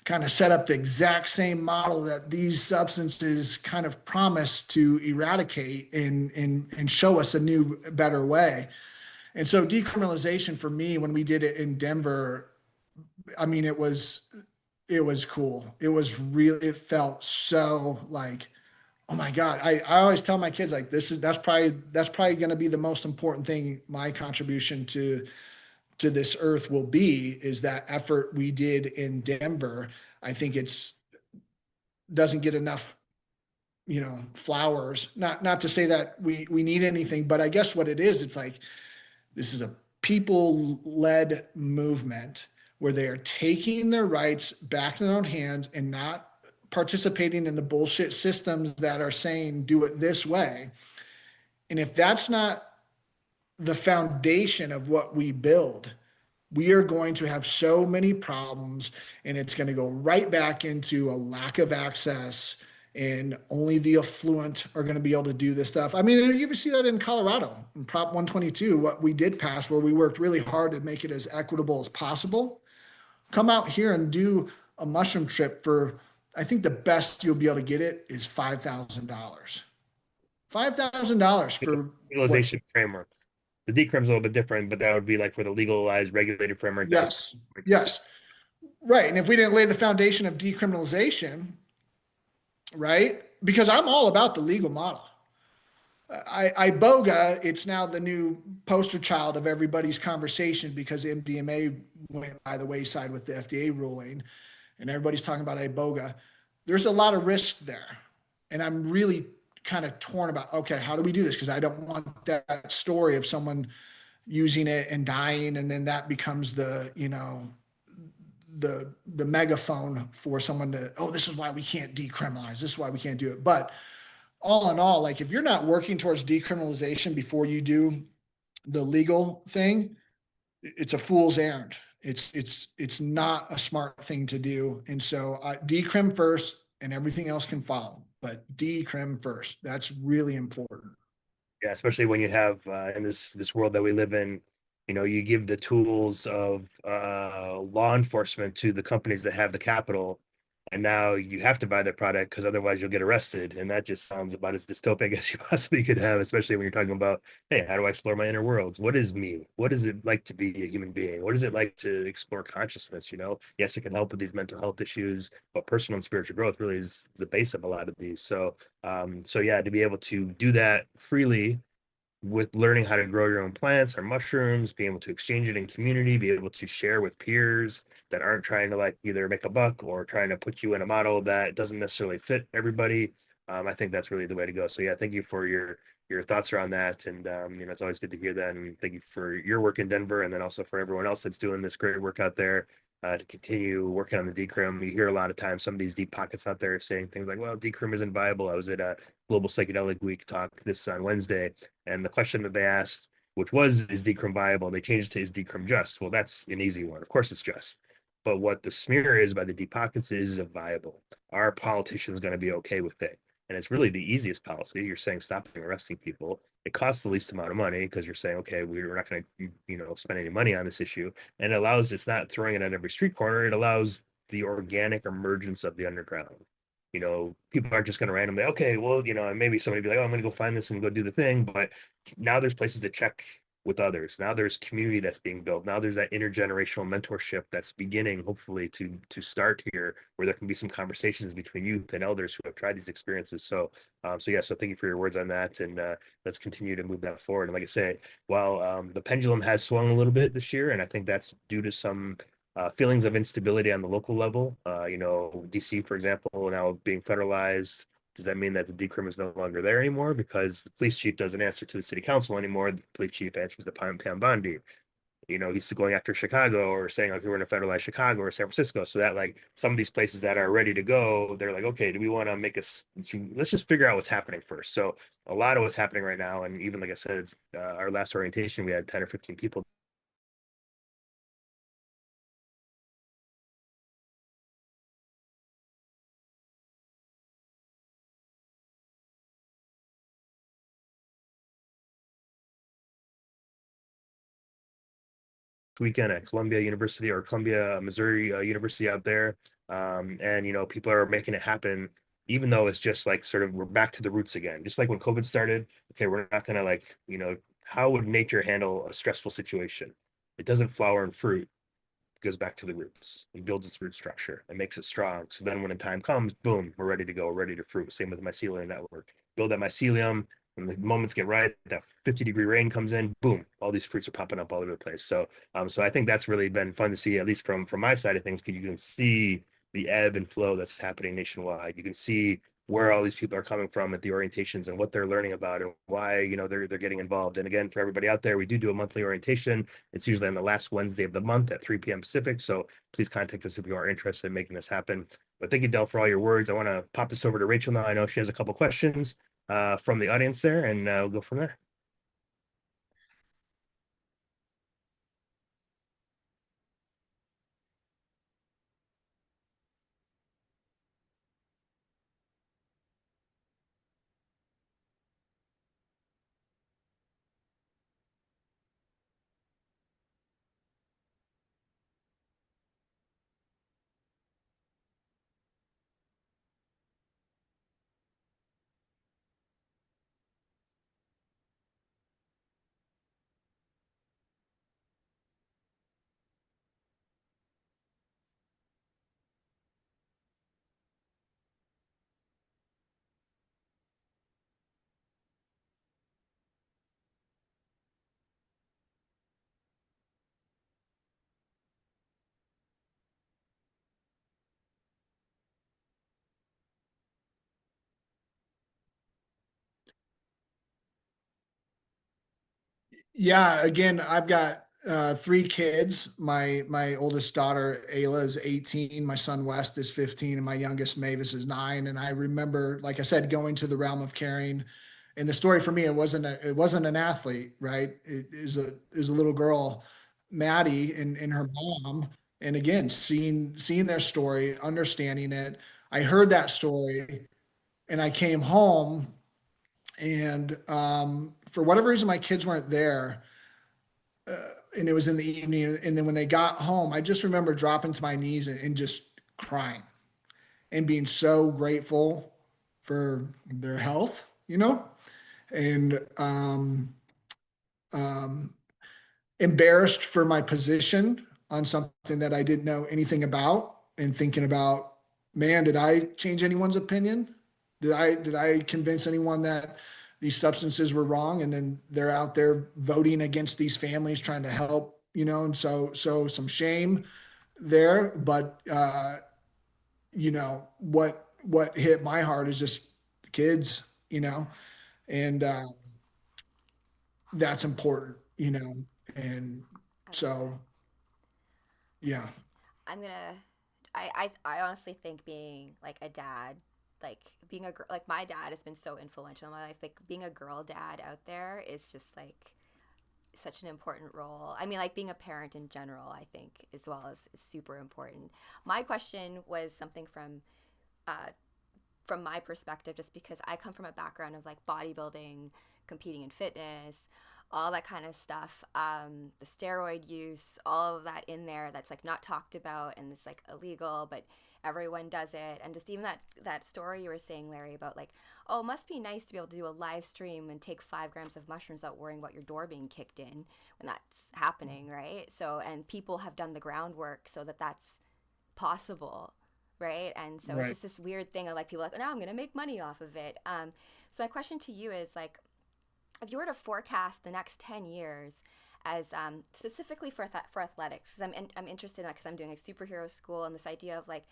kind of set up the exact same model that these substances kind of promise to eradicate and show us a new, better way. And so decriminalization for me, when we did it in Denver, I mean, it was cool. It was really, it felt so like, oh my God. I always tell my kids like that's probably going to be the most important thing, my contribution to this earth will be is that effort we did in Denver. I think it's doesn't get enough, flowers. Not to say that we need anything, but I guess what it is, it's like this is a people-led movement where they are taking their rights back in their own hands and not participating in the bullshit systems that are saying do it this way. And if that's not the foundation of what we build, we are going to have so many problems, and it's going to go right back into a lack of access, and only the affluent are going to be able to do this stuff. I mean, you ever see that in Colorado in Prop 122, what we did pass, where we worked really hard to make it as equitable as possible. Come out here and do a mushroom trip for, I think the best you'll be able to get it is $5,000. $5,000 for what? Legalization framework. The decrim's a little bit different, but that would be like for the legalized, regulated framework. That would Yes, make sense. yes, right. And if we didn't lay the foundation of decriminalization, right? Because I'm all about the legal model. Iboga, it's now the new poster child of everybody's conversation because MDMA went by the wayside with the FDA ruling, and everybody's talking about Iboga. There's a lot of risk there, and I'm really kind of torn about, okay, how do we do this? Because I don't want that story of someone using it and dying, and then that becomes the megaphone for someone to, oh, this is why we can't decriminalize. This is why we can't do it. But all in all, like if you're not working towards decriminalization before you do the legal thing, it's a fool's errand. It's not a smart thing to do. And so decrim first and everything else can follow, but decrim first. That's really important. Yeah, especially when you have in this world that we live in, you give the tools of law enforcement to the companies that have the capital, and now you have to buy their product because otherwise you'll get arrested. And that just sounds about as dystopic as you possibly could have, especially when you're talking about, hey, how do I explore my inner worlds? What is me? What is it like to be a human being? What is it like to explore consciousness? Yes, it can help with these mental health issues, but personal and spiritual growth really is the base of a lot of these. So yeah, to be able to do that freely with learning how to grow your own plants or mushrooms, being able to exchange it in community, be able to share with peers that aren't trying to like either make a buck or trying to put you in a model that doesn't necessarily fit everybody. I think that's really the way to go. So yeah, thank you for your thoughts around that. And it's always good to hear that. And thank you for your work in Denver, and then also for everyone else that's doing this great work out there. To continue working on the decrim. You hear a lot of times some of these deep pockets out there saying things like, well, decrim isn't viable. I was at a Global Psychedelic Week talk this on Wednesday, and the question that they asked, which was, is decrim viable? They changed it to, is decrim just? Well, that's an easy one. Of course it's just. But what the smear is by the deep pockets is a viable. Our politician's going to be okay with it. And it's really the easiest policy. You're saying stopping arresting people. It costs the least amount of money because you're saying, okay, we're not going to, spend any money on this issue. And it allows, it's not throwing it at every street corner. It allows the organic emergence of the underground. People aren't just going to randomly, okay, well, and maybe somebody be like, oh, I'm going to go find this and go do the thing. But now there's places to check with others. Now there's community that's being built. Now there's that intergenerational mentorship that's beginning, hopefully, to start here, where there can be some conversations between youth and elders who have tried these experiences. So thank you for your words on that, and let's continue to move that forward. And like I say, while the pendulum has swung a little bit this year, and I think that's due to some feelings of instability on the local level. DC, for example, now being federalized. Does that mean that the decrim is no longer there anymore? Because the police chief doesn't answer to the city council anymore. The police chief answers to Pam Bondi. He's going after Chicago or saying, like, we're going to federalize Chicago or San Francisco. So that, like, some of these places that are ready to go, they're like, okay, do we want to let's just figure out what's happening first. So a lot of what's happening right now, and even like I said, our last orientation, we had 10 or 15 people. Weekend at Columbia University or Columbia, Missouri University out there. And, people are making it happen, even though it's just like sort of we're back to the roots again. Just like when COVID started, okay, we're not going to like, how would nature handle a stressful situation? It doesn't flower and fruit, goes back to the roots. It builds its root structure and makes it strong. So then when the time comes, boom, we're ready to go, we're ready to fruit. Same with the mycelium network. Build that mycelium. When the moments get right, that 50-degree rain comes in, boom, all these fruits are popping up all over the place. So I think that's really been fun to see, at least from my side of things, because you can see the ebb and flow that's happening nationwide. You can see where all these people are coming from at the orientations and what they're learning about and why they're getting involved. And again, for everybody out there, we do a monthly orientation. It's usually on the last Wednesday of the month at 3 p.m. Pacific. So please contact us if you are interested in making this happen. But thank you, Del, for all your words. I want to pop this over to Rachel now. I know she has a couple questions from the audience there, and we'll go from there. Yeah, again, I've got three kids. My oldest daughter Ayla is 18, my son West is 15, and my youngest Mavis is 9. And I remember, like I said, going to the realm of caring. And the story for me, it wasn't an athlete, right? It is a little girl Maddie and her mom, and again, seeing their story, understanding it. I heard that story, and I came home, and for whatever reason, my kids weren't there, and it was in the evening. And then when they got home, I just remember dropping to my knees and just crying and being so grateful for their health, and um, embarrassed for my position on something that I didn't know anything about, and thinking about, man, did I change anyone's opinion? Did I convince anyone that these substances were wrong? And then they're out there voting against these families trying to help, and so some shame there. But what hit my heart is just kids, and that's important, and I love that. so yeah. I'm gonna. I honestly think being like a dad, like being a girl, like my dad has been so influential in my life. Like being a girl dad out there is just like such an important role. I mean, like being a parent in general, I think as well is super important. My question was something uh, from my perspective, just because I come from a background of like bodybuilding, competing in fitness, all that kind of stuff, the steroid use, all of that in there that's like not talked about and it's like illegal, but everyone does it. And just even that story you were saying, Larry, about like, oh, it must be nice to be able to do a live stream and take 5 grams of mushrooms without worrying about your door being kicked in when that's happening, right? So, and people have done the groundwork so that that's possible, right? And so it's Right. just this weird thing of like people are like, oh, now I'm going to make money off of it. So my question to you is like, if you were to forecast the next 10 years as specifically for athletics, because I'm interested in that because I'm doing like superhero school and this idea of like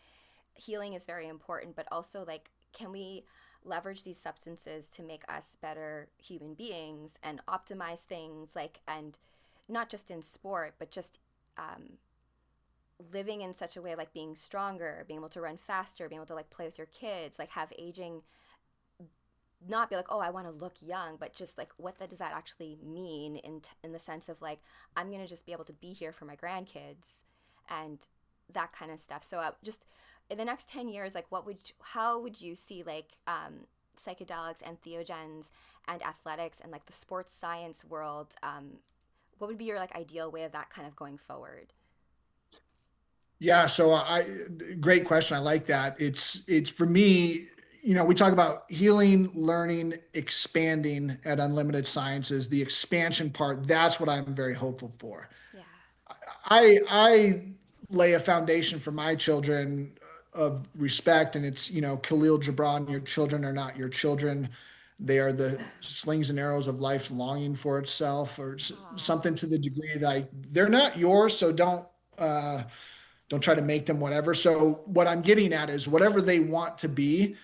healing is very important, but also like, can we leverage these substances to make us better human beings and optimize things like, and not just in sport, but just um, living in such a way like being stronger, being able to run faster, being able to like play with your kids, like have aging not be like, oh, I want to look young, but just like does that actually mean in the sense of like I'm gonna just be able to be here for my grandkids and that kind of stuff. So just in the next 10 years, like how would you see like psychedelics and entheogens and athletics and like the sports science world? What would be your like ideal way of that kind of going forward? Yeah, so great question. I like that. It's for me, we talk about healing, learning, expanding at Unlimited Sciences, the expansion part, that's what I'm very hopeful for. Yeah. I lay a foundation for my children of respect, and it's, Khalil Gibran, your children are not your children. They are the slings and arrows of life longing for itself, or Oh. something to the degree that they're not yours, so don't try to make them whatever. So what I'm getting at is whatever they want to be,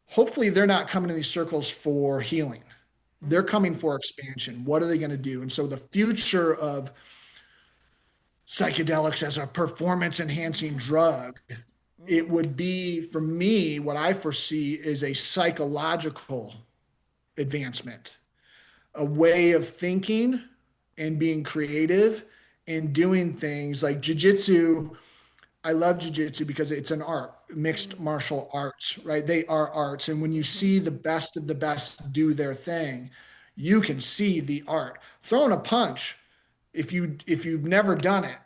hopefully they're not coming to these circles for healing. They're coming Mm. for expansion. What are they going to do? And so the future of psychedelics as a performance enhancing drug, it Mm. would be, for me, what I foresee is a psychological advancement, a way of thinking and being creative and doing things like jujitsu. I love jujitsu because it's an art, mixed Mm. martial arts, right? They are arts. And when you Mm-hmm. see the best of the best do their thing, you can see the art. Throwing a punch, if you've never done it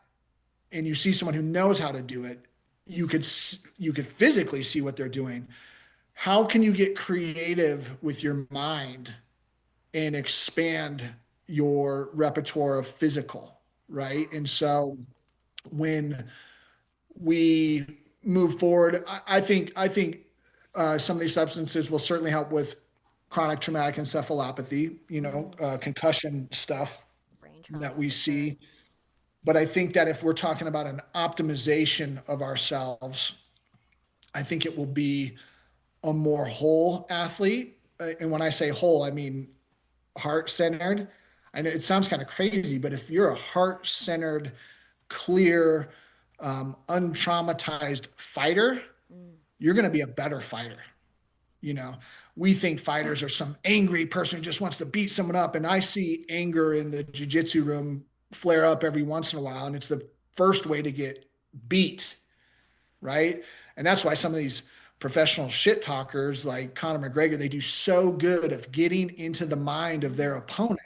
and you see someone who knows how to do it, you could physically see what they're doing. How can you get creative with your mind and expand your repertoire of physical, right? Yeah. And so when we move forward, I think some of these substances will certainly help with chronic traumatic encephalopathy, Mm. concussion stuff Brain that trauma we for sure. see. But I think that if we're talking about an optimization of ourselves, I think it will be a more whole athlete. And when I say whole, I mean heart centered. I know it sounds kind of crazy, but if you're a heart centered, clear, untraumatized fighter, Mm. you're going to be a better fighter. You know, we think fighters are some angry person who just wants to beat someone up. And I see anger in the jujitsu room flare up every once in a while, and it's the first way to get beat, right? And that's why some of these professional shit talkers like Conor McGregor, they do so good of getting into the mind of their opponent,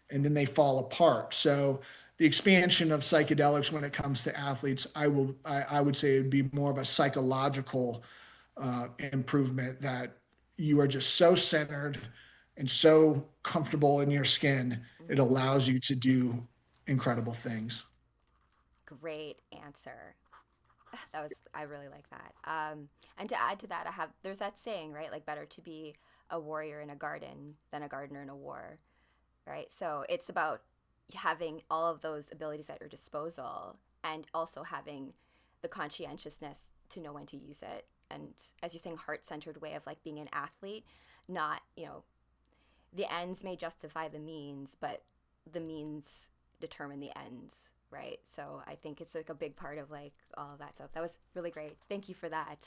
and then they fall apart. So the expansion of psychedelics when it comes to athletes, I would say it would be more of a psychological improvement, that you are just so centered and so comfortable in your skin, it Mm-hmm. allows you to do incredible things. Great answer. That was, I really like that. And to add to that, there's that saying, right? Like, better to be a warrior in a garden than a gardener in a war, right? So it's about having all of those abilities at your disposal and also having the conscientiousness to know when to use it. And as you're saying, heart centered way of like being an athlete, not, the ends may justify the means, but the means determine the ends, right? So I think it's like a big part of like all of that. So that was really great. Thank you for that.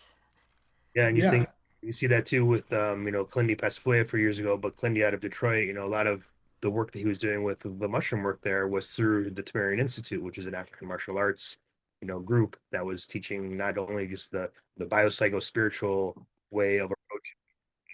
Yeah, and Yeah. you see that too with Clindy passed away a few years ago, but Clindy out of Detroit, a lot of the work that he was doing with the mushroom work there was through the Tamarian Institute, which is an African martial arts, group that was teaching not only just the biopsycho-spiritual way of approaching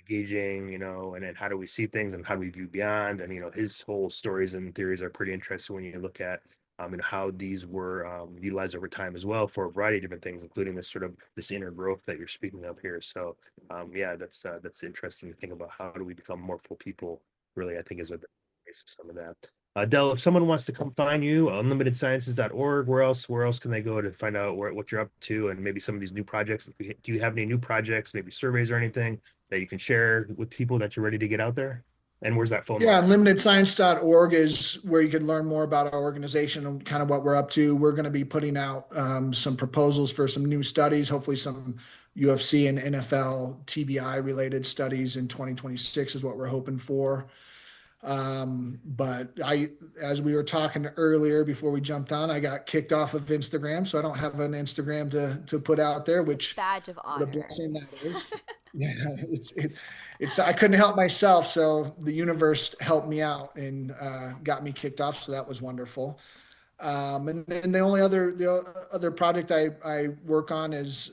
engaging, and then how do we see things and how do we view beyond? And, his whole stories and theories are pretty interesting when you look at and how these were utilized over time as well for a variety of different things, including this inner growth that you're speaking of here. So, yeah, that's interesting to think about. How do we become more full people? Really, I think is a base of some of that. Del, if someone wants to come find you, unlimitedsciences.org, where else can they go to find out what you're up to and maybe some of these new projects? Do you have any new projects, maybe surveys or anything that you can share with people that you're ready to get out there? And where's that phone Yeah, line? unlimitedscience.org is where you can learn more about our organization and kind of what we're up to. We're going to be putting out some proposals for some new studies, hopefully some UFC and NFL TBI related studies in 2026 is what we're hoping for. But as we were talking earlier before we jumped on, I got kicked off of Instagram, so I don't have an Instagram to put out there, which Badge of what a honor. blessing that is. Yeah, it's I couldn't help myself, so the universe helped me out and got me kicked off, so that was wonderful. And then the other project I work on is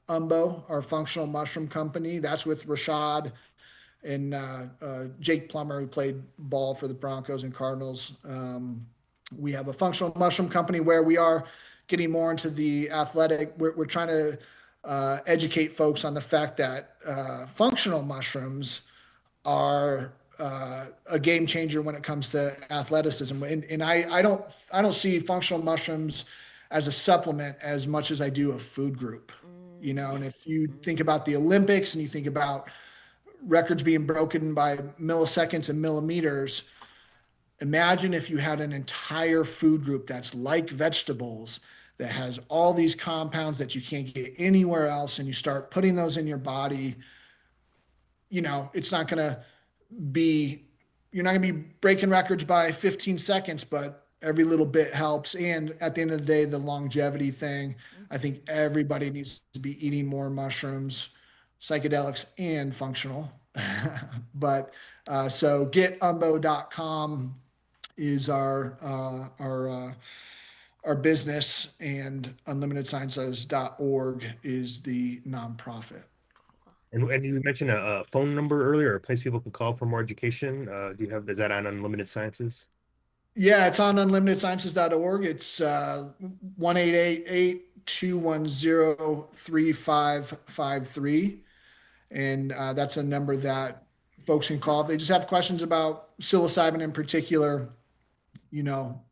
Umbo, our functional mushroom company. That's with Rashad and Jake Plummer, who played ball for the Broncos and Cardinals. We have a functional mushroom company where we are getting more into the athletic. We're trying to educate folks on the fact that functional mushrooms are a game changer when it comes to athleticism. And I don't see functional mushrooms as a supplement as much as I do a food group. And Mm-hmm. if you think about the Olympics and you think about records being broken by milliseconds and millimeters, imagine if you had an entire food group that's like vegetables that has all these compounds that you can't get anywhere else, and you start putting those in your body. It's not going to be, you're not going to be breaking records by 15 seconds, but every little bit helps. And at the end of the day, the longevity thing, I Mm-hmm. think everybody needs to be eating more mushrooms, psychedelics and functional. But so getumbo.com is our business, and unlimitedsciences.org is the nonprofit. And you mentioned a phone number earlier, a place people can call for more education. Is that on Unlimited Sciences? Yeah, it's on unlimitedsciences.org. It's 1-888-210-3553. And that's a number that folks can call if they just have questions about psilocybin in particular. You know,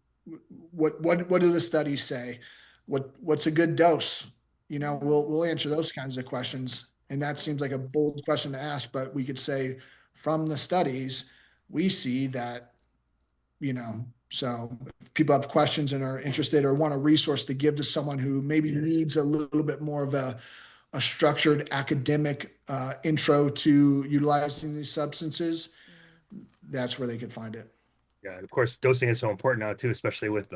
what do the studies say? What's a good dose? We'll answer those kinds of questions. And that Cool. seems like a bold question to ask, but we could say from the studies, we see that, so if people have questions and are interested or want a resource to give to someone who maybe needs a little bit more of a structured academic intro to utilizing these substances, Mm. that's where they could find it. Yeah, and of course, dosing is so important now too, especially with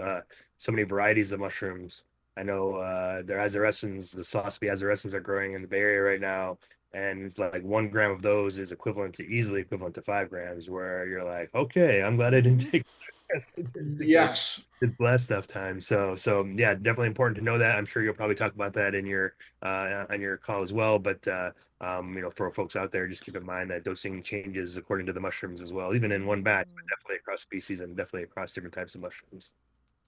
so many varieties of mushrooms. I know their azarescens, the psilocybe azarescens are growing in the Bay Area right now. And it's like 1 gram of those is easily equivalent to 5 grams, where you're like, okay, I'm glad I didn't take this because Yes. it's blast stuff time. So yeah, definitely important to know that. I'm sure you'll probably talk about that in your on your call as well. But for folks out there, just keep in mind that dosing changes according to the mushrooms as well, even in one batch, but Mm, definitely across species and definitely across different types of mushrooms.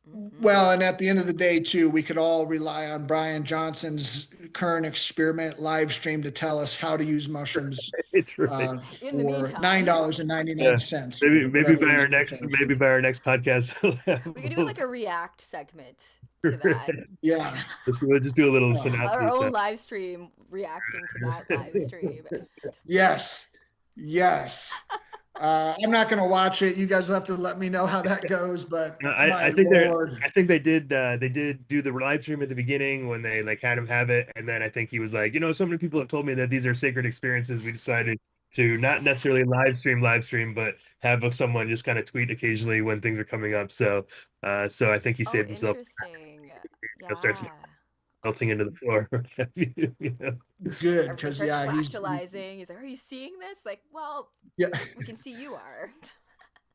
mm-hmm. Well, and at the end of the day, too, we could all rely on Brian Johnson's current experiment live stream to tell us how to use mushrooms It's right. In the for meantime, Yeah. $9.99 Maybe or maybe whatever by he's our going to next charge. maybe by our next podcast we could do we'll, like a react segment to that. Yeah. we'll just do a little Oh, Our synopsis. own live stream reacting to that live stream. yes. Yes. I'm not going to watch it. You guys will have to let me know how that goes, but No, my I think they're Lord. I think they did do the live stream at the beginning when they like had him have it, and then I think he was like, so many people have told me that these are sacred experiences. We decided to not necessarily live stream, but have someone just kind of tweet occasionally when things are coming up. So I think he Oh, saved himself, interesting. starts Yeah. melting into the Okay. floor. Good. Everything Because, starts yeah, fractalizing. He's like, "Are you seeing this?" Like, well, yeah, we can see you are.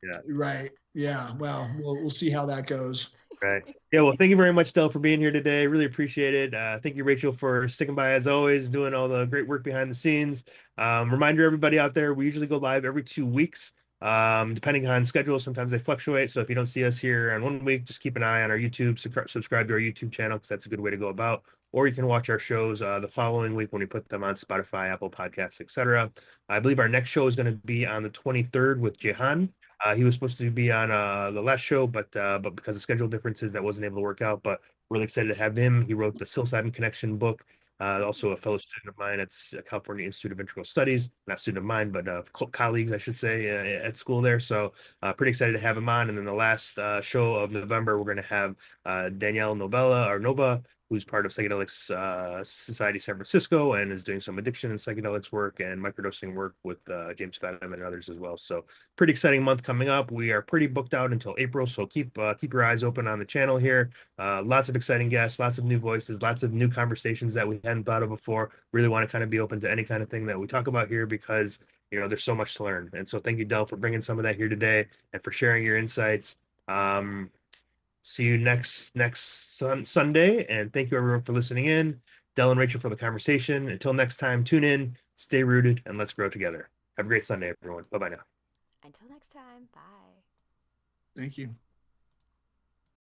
Yeah. right. Yeah. Well, we'll see how that goes. Right. Yeah. Well, thank you very much, Del, for being here today. Really appreciate it. Thank you, Rachel, for sticking by as always, doing all the great work behind the scenes. Reminder, everybody out there, we usually go live every 2 weeks, depending on schedule. Sometimes they fluctuate. So if you don't see us here on one week, just keep an eye on our YouTube, subscribe to our YouTube channel because that's a good way to go about. Or you can watch our shows the following week when we put them on Spotify, Apple Podcasts, etc. I believe our next show is going to be on the 23rd with Jehan. He was supposed to be on the last show, but because of schedule differences, that wasn't able to work out. But really excited to have him. He wrote the Psilocybin Connection book. Also a fellow student of mine at California Institute of Integral Studies, not student of mine, but colleagues, I should say, at school there. So pretty excited to have him on. And then the last show of November, we're going to have Danielle Nova, who's part of Psychedelics Society San Francisco and is doing some addiction and psychedelics work and microdosing work with James Fadham and others as well. So pretty exciting month coming up. We are pretty booked out until April, so keep your eyes open on the channel here. Lots of exciting guests, lots of new voices, lots of new conversations that we hadn't thought of before. Really want to kind of be open to any kind of thing that we talk about here because there's so much to learn. And so thank you, Del, for bringing some of that here today and for sharing your insights. See you next Sunday, and thank you everyone for listening in. Del and Rachel for the conversation. Until next time, tune in, stay rooted, and let's grow together. Have a great Sunday, everyone. Bye bye now. Until next time, bye. Thank you.